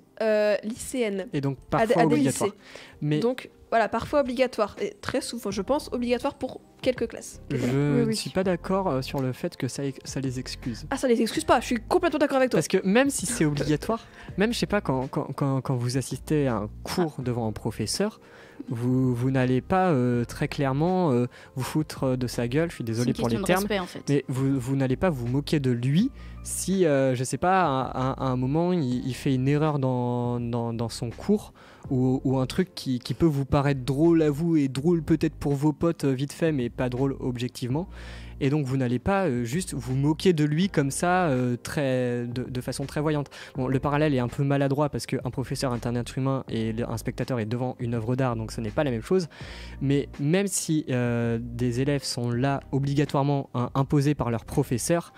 lycéenne. Et donc À parfois des obligatoire. lycées. Mais Donc voilà, parfois obligatoire. Et très souvent, je pense, obligatoire pour quelques classes. je Oui, ne oui. suis pas d'accord sur le fait que ça les excuse. Ah, ça les excuse pas, je suis complètement d'accord avec toi. Parce que même si c'est obligatoire, même je sais pas, quand vous assistez à un cours devant un professeur, vous n'allez pas très clairement vous foutre de sa gueule, je suis c'est désolé une pour les question de termes, respect, en fait. mais vous n'allez pas vous moquer de lui si, je sais pas, à un moment il fait une erreur dans son cours ou un truc qui peut vous paraître drôle à vous et drôle peut-être pour vos potes vite fait mais pas drôle objectivement. Et donc vous n'allez pas juste vous moquer de lui comme ça de façon très voyante. Bon, le parallèle est un peu maladroit parce qu'un professeur est un être humain et un spectateur est devant une œuvre d'art, donc ce n'est pas la même chose. Mais même si des élèves sont là obligatoirement imposés par leur professeur,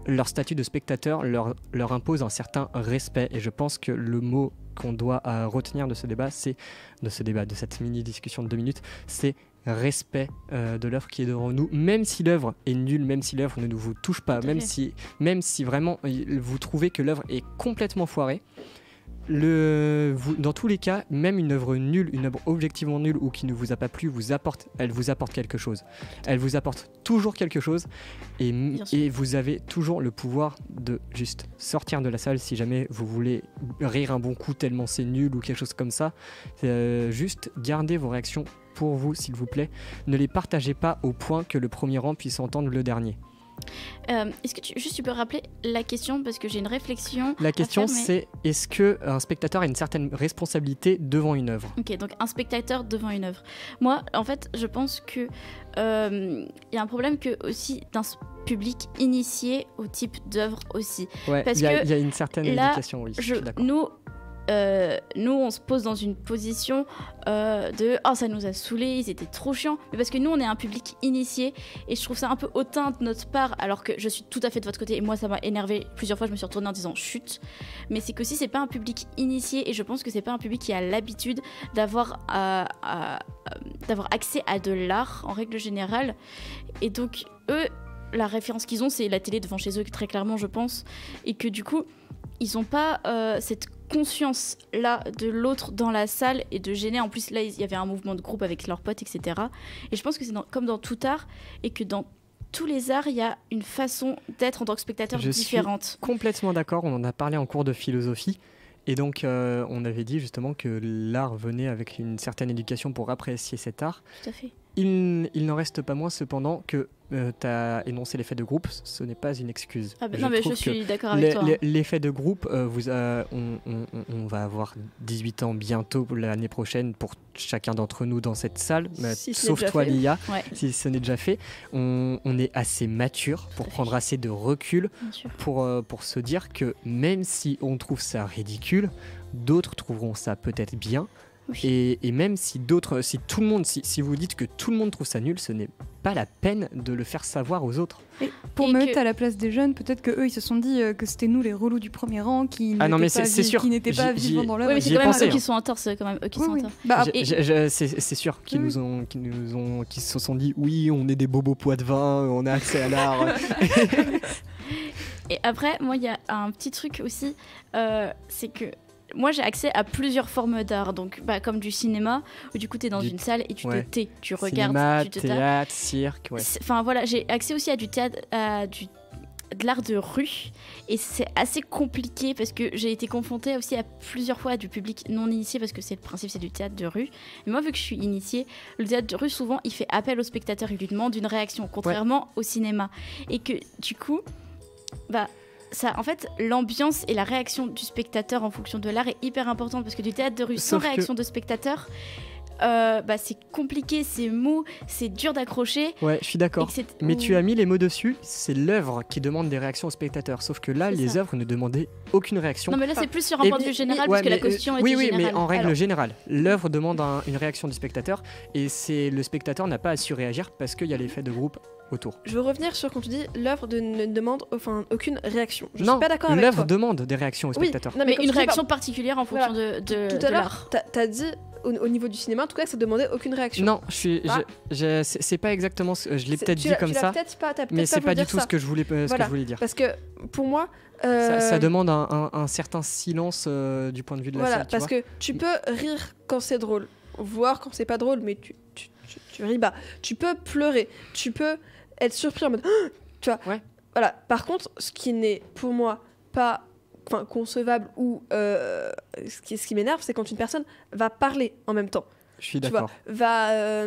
leur statut de spectateur leur impose un certain respect. Et je pense que le mot qu'on doit retenir de ce débat, de cette mini-discussion de 2 minutes, c'est respect de l'œuvre qui est devant nous, même si l'œuvre est nulle, même si l'œuvre ne vous touche pas, Tout à même si vraiment vous trouvez que l'œuvre est complètement foirée. Dans tous les cas, même une œuvre nulle, une œuvre objectivement nulle ou qui ne vous a pas plu, elle vous apporte quelque chose. Elle vous apporte toujours quelque chose et vous avez toujours le pouvoir de juste sortir de la salle si jamais vous voulez rire un bon coup tellement c'est nul ou quelque chose comme ça. Juste gardez vos réactions pour vous, s'il vous plaît. Ne les partagez pas au point que le premier rang puisse entendre le dernier. Est-ce que tu peux rappeler la question parce que j'ai une réflexion. La question à faire, mais... c'est est-ce qu'un spectateur a une certaine responsabilité devant une œuvre ? Ok, donc un spectateur devant une œuvre. Moi, en fait, je pense que y a un problème que aussi d'un public initié au type d'œuvre aussi. Ouais, Parce il y a que une certaine là, éducation, oui, je suis d'accord. Nous, on se pose dans une position de « Oh, ça nous a saoulés, ils étaient trop chiants ». Mais parce que nous, on est un public initié et je trouve ça un peu hautain de notre part, alors que je suis tout à fait de votre côté. Et moi, ça m'a énervé plusieurs fois, je me suis retournée en disant « Chut ». Mais c'est que si c'est pas un public initié, et je pense que c'est pas un public qui a l'habitude d'avoir accès à de l'art en règle générale. Et donc, eux, la référence qu'ils ont, c'est la télé devant chez eux, très clairement, je pense. Et que du coup, ils n'ont pas cette conscience là de l'autre dans la salle et de gêner. En plus là il y avait un mouvement de groupe avec leurs potes, etc. Et je pense que c'est comme dans tout art et que dans tous les arts il y a une façon d'être en tant que spectateur différente. Je suis complètement d'accord, on en a parlé en cours de philosophie et donc on avait dit justement que l'art venait avec une certaine éducation pour apprécier cet art. Tout à fait. Il n'en reste pas moins cependant que tu as énoncé l'effet de groupe, ce n'est pas une excuse. Ah ben non, mais je suis d'accord avec toi. L'effet de groupe, on va avoir 18 ans bientôt l'année prochaine pour chacun d'entre nous dans cette salle, sauf toi Lia, si ce n'est déjà fait. On est assez mature pour prendre assez de recul pour se dire que même si on trouve ça ridicule, d'autres trouveront ça peut-être bien. Oui. Et même si tout le monde, si vous dites que tout le monde trouve ça nul, ce n'est pas la peine de le faire savoir aux autres. Et pour me mettre à la place des jeunes, peut-être que eux ils se sont dit que c'était nous les relous du premier rang qui n'étaient pas vivants dans l'œuvre. Oui, mais c'est quand même eux qui sont en tort, c'est quand même eux qui sont en tort. C'est sûr qu'ils se sont dit oui, on est des bobos poids de vin, on a accès à l'art. Et après, moi il y a un petit truc aussi, c'est que moi j'ai accès à plusieurs formes d'art, donc comme du cinéma où du coup t'es dans une salle et tu te tais, tu regardes, cinéma, tu te théâtre, cirque, Enfin voilà, j'ai accès aussi à du théâtre, de l'art de rue et c'est assez compliqué parce que j'ai été confrontée aussi à plusieurs fois à du public non initié parce que c'est le principe, c'est du théâtre de rue. Mais moi vu que je suis initiée, le théâtre de rue souvent il fait appel au spectateur, il lui demande une réaction, contrairement au cinéma, et que du coup ça, en fait, l'ambiance et la réaction du spectateur en fonction de l'art est hyper importante parce que du théâtre de rue sans réaction de spectateur, c'est compliqué, c'est mou, c'est dur d'accrocher. Ouais, je suis d'accord. Mais tu as mis les mots dessus, c'est l'œuvre qui demande des réactions aux spectateurs. Sauf que là, les œuvres ne demandaient aucune réaction. Non, mais là, c'est plus sur un point de vue général parce que la question est générale. Oui, mais en règle générale, l'œuvre demande une réaction du spectateur et le spectateur n'a pas à su réagir parce qu'il y a l'effet de groupe autour. Je veux revenir sur quand tu dis l'œuvre ne demande aucune réaction. Je suis pas d'accord avec toi. L'œuvre demande des réactions aux spectateurs. Non, mais une réaction particulière en fonction de l'art. T'as dit au niveau du cinéma, en tout cas, ça demandait aucune réaction. Non, c'est pas exactement. Je l'ai peut-être dit comme ça, mais c'est pas du tout ce que je voulais dire. Parce que pour moi, ça demande un certain silence du point de vue de la salle. Parce que tu peux rire quand c'est drôle, voir quand c'est pas drôle, mais tu ris bas. Tu peux pleurer, tu peux être surpris en mode tu vois. Ouais. Voilà. Par contre, ce qui n'est pour moi pas concevable ou ce qui m'énerve, c'est quand une personne va parler en même temps. Je suis d'accord. Va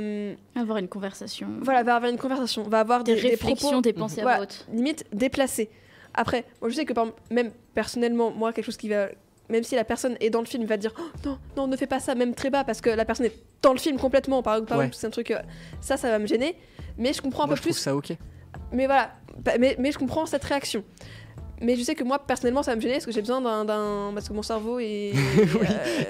avoir une conversation. Voilà, va avoir une conversation, va avoir des réflexions, propos, des pensées à haute. Limite déplacées. Après, moi je sais que même personnellement, moi quelque chose qui va, même si la personne est dans le film, va dire non, ne fais pas ça, même très bas, parce que la personne est dans le film complètement. Par exemple, c'est un truc, ça va me gêner. Mais je comprends un peu plus. Je trouve ça ok. Mais voilà, mais je comprends cette réaction. Mais je sais que moi personnellement ça va me gêner parce que j'ai besoin parce que mon cerveau est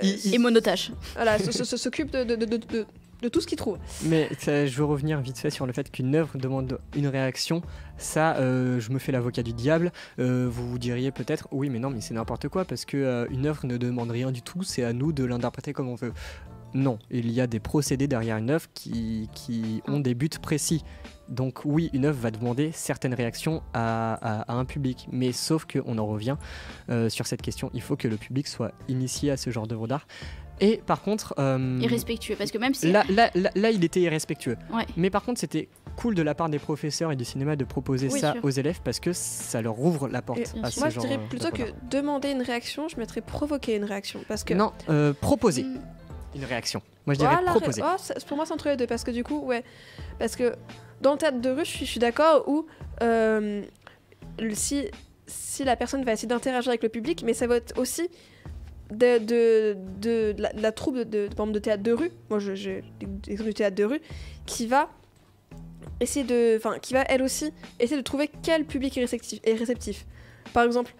et monotache. Voilà, s'occupe de tout ce qu'il trouve. Mais je veux revenir vite fait sur le fait qu'une œuvre demande une réaction. Ça, je me fais l'avocat du diable. Vous vous diriez peut-être, oui, mais non, mais c'est n'importe quoi parce que une œuvre ne demande rien du tout. C'est à nous de l'interpréter comme on veut. Non, il y a des procédés derrière une œuvre qui ont des buts précis. Donc oui, une œuvre va demander certaines réactions à un public, mais sauf qu'on en revient sur cette question, il faut que le public soit initié à ce genre d'œuvre d'art. Et par contre... Irrespectueux, parce que même si... Là, il était irrespectueux. Ouais. Mais par contre, c'était cool de la part des professeurs et du cinéma de proposer Oui, ça sûr. aux élèves parce que ça leur ouvre la porte Et à ce moi, je genre dirais plutôt d'œuvre que d'art. demander une réaction, je mettrais provoquer une réaction. Parce que Non, proposer Mm. une réaction. Moi, je dirais Voilà, proposer. pour moi, c'est entre les deux. Parce que du coup, ouais. Parce que dans le théâtre de rue, je suis d'accord où si la personne va essayer d'interagir avec le public, mais ça va être aussi de la troupe par exemple, de théâtre de rue. Moi, j'ai l'exemple du théâtre de rue qui va essayer qui va elle aussi essayer de trouver quel public est réceptif. Par exemple,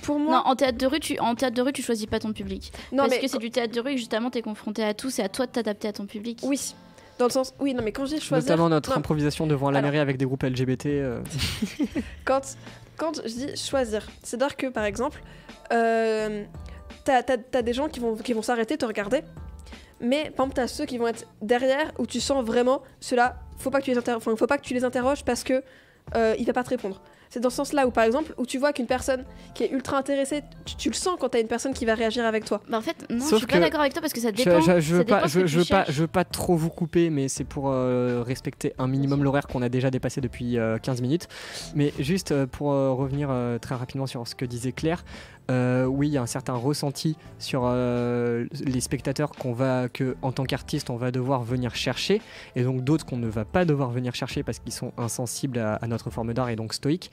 pour moi. Non, en théâtre de rue, tu choisis pas ton public. Non, parce mais que c'est du théâtre de rue et justement, t'es confronté à tout, c'est à toi de t'adapter à ton public. oui. Dans le sens, oui, non, mais quand je dis choisir. Notamment notre non, improvisation devant la Alors. mairie avec des groupes LGBT. quand je dis choisir, c'est-à-dire que par exemple, t'as des gens qui vont s'arrêter, te regarder, mais par exemple, t'as ceux qui vont être derrière où tu sens vraiment ceux-là, faut pas que tu les interroges parce que il va pas te répondre. C'est dans ce sens-là où, par exemple, où tu vois qu'une personne qui est ultra intéressée, tu le sens quand t'as une personne qui va réagir avec toi. Bah en fait, non, Sauf je suis pas que d'accord avec toi parce que ça dépend. Je veux ça dépend pas, ce que tu cherches. je veux pas trop vous couper, mais c'est pour respecter un minimum l'horaire qu'on a déjà dépassé depuis 15 minutes. Mais juste pour revenir très rapidement sur ce que disait Claire, oui, il y a un certain ressenti sur les spectateurs que, en tant qu'artiste, on va devoir venir chercher, et donc d'autres qu'on ne va pas devoir venir chercher parce qu'ils sont insensibles à notre forme d'art et donc stoïques.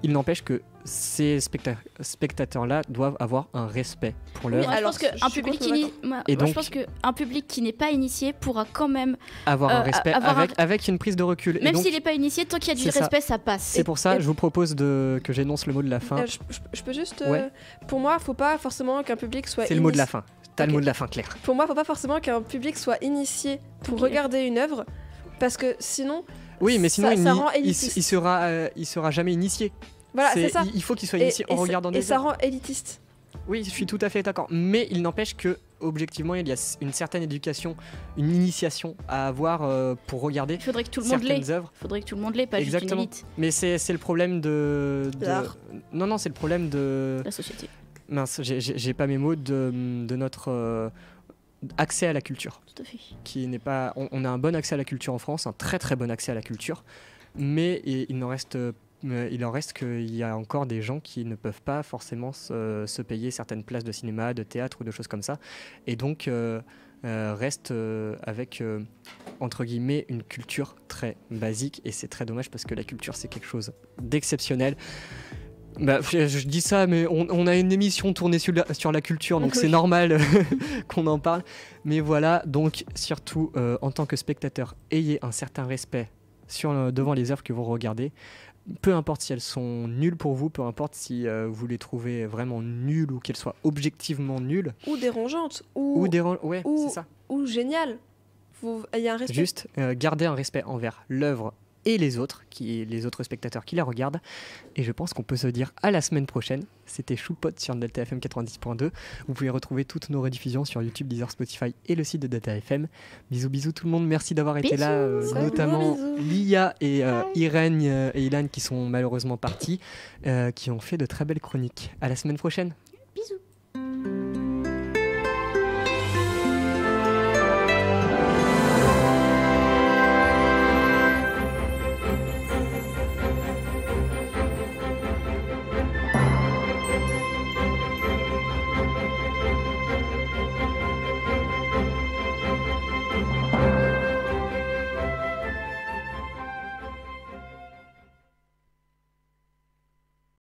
Il n'empêche que ces spectateurs-là doivent avoir un respect pour Oui, l'œuvre. moi, je Alors, pense qu'un je suis public complètement Et moi, je donc- pense qu'un public qui n'est pas initié pourra quand même, Avoir un respect avoir avec une prise de recul. Et même donc, s'il n'est pas initié, tant qu'il y a du c'est ça. respect, ça passe. c'est pour ça, je vous propose que j'énonce le mot de la fin. Je peux juste. Ouais. Pour moi, faut pas forcément qu'un public soit. C'est le mot de la initié. fin. T'as le Ok. mot de la fin, Claire. Pour moi, faut pas forcément qu'un public soit initié pour Ok. regarder une œuvre, parce que sinon. Oui, mais sinon, ça rend il élitiste. sera jamais initié. Voilà, c'est ça. Il faut qu'il soit initié en regardant et des ça œuvres. rend élitiste. Oui, je suis tout à fait d'accord. Mais il n'empêche que, objectivement, il y a une certaine éducation, une initiation à avoir pour regarder Il faudrait que tout le monde l'ait. certaines œuvres. Il faudrait que tout le monde l'ait, pas Exactement. juste une élite. Mais c'est le problème de... L'art. Non, c'est le problème de... La société. Mince, j'ai pas mes mots de notre accès à la culture. Tout à fait. Qui n'est pas... On a un bon accès à la culture en France, un très très bon accès à la culture. Mais il en reste qu'il y a encore des gens qui ne peuvent pas forcément se payer certaines places de cinéma, de théâtre ou de choses comme ça. Et donc restent avec, entre guillemets, une culture très basique. Et c'est très dommage parce que la culture, c'est quelque chose d'exceptionnel. Bah, je dis ça, mais on a une émission tournée sur la culture, donc c'est normal qu'on en parle. Mais voilà, donc surtout, en tant que spectateur, ayez un certain respect devant les œuvres que vous regardez. Peu importe si elles sont nulles pour vous, peu importe si vous les trouvez vraiment nulles ou qu'elles soient objectivement nulles. Ou dérangeante. Ouais, ou- c'est ça. Ou géniale. Il y a un respect. Juste garder un respect envers l'œuvre et les autres spectateurs qui la regardent. Et je pense qu'on peut se dire à la semaine prochaine. C'était Choupot sur Delta FM 90.2. Vous pouvez retrouver toutes nos rediffusions sur YouTube, Deezer, Spotify et le site de Delta FM. Bisous tout le monde, merci d'avoir été là, Bisous. notamment Bisous. Lia et Irène et Ilan qui sont malheureusement partis, qui ont fait de très belles chroniques. À la semaine prochaine.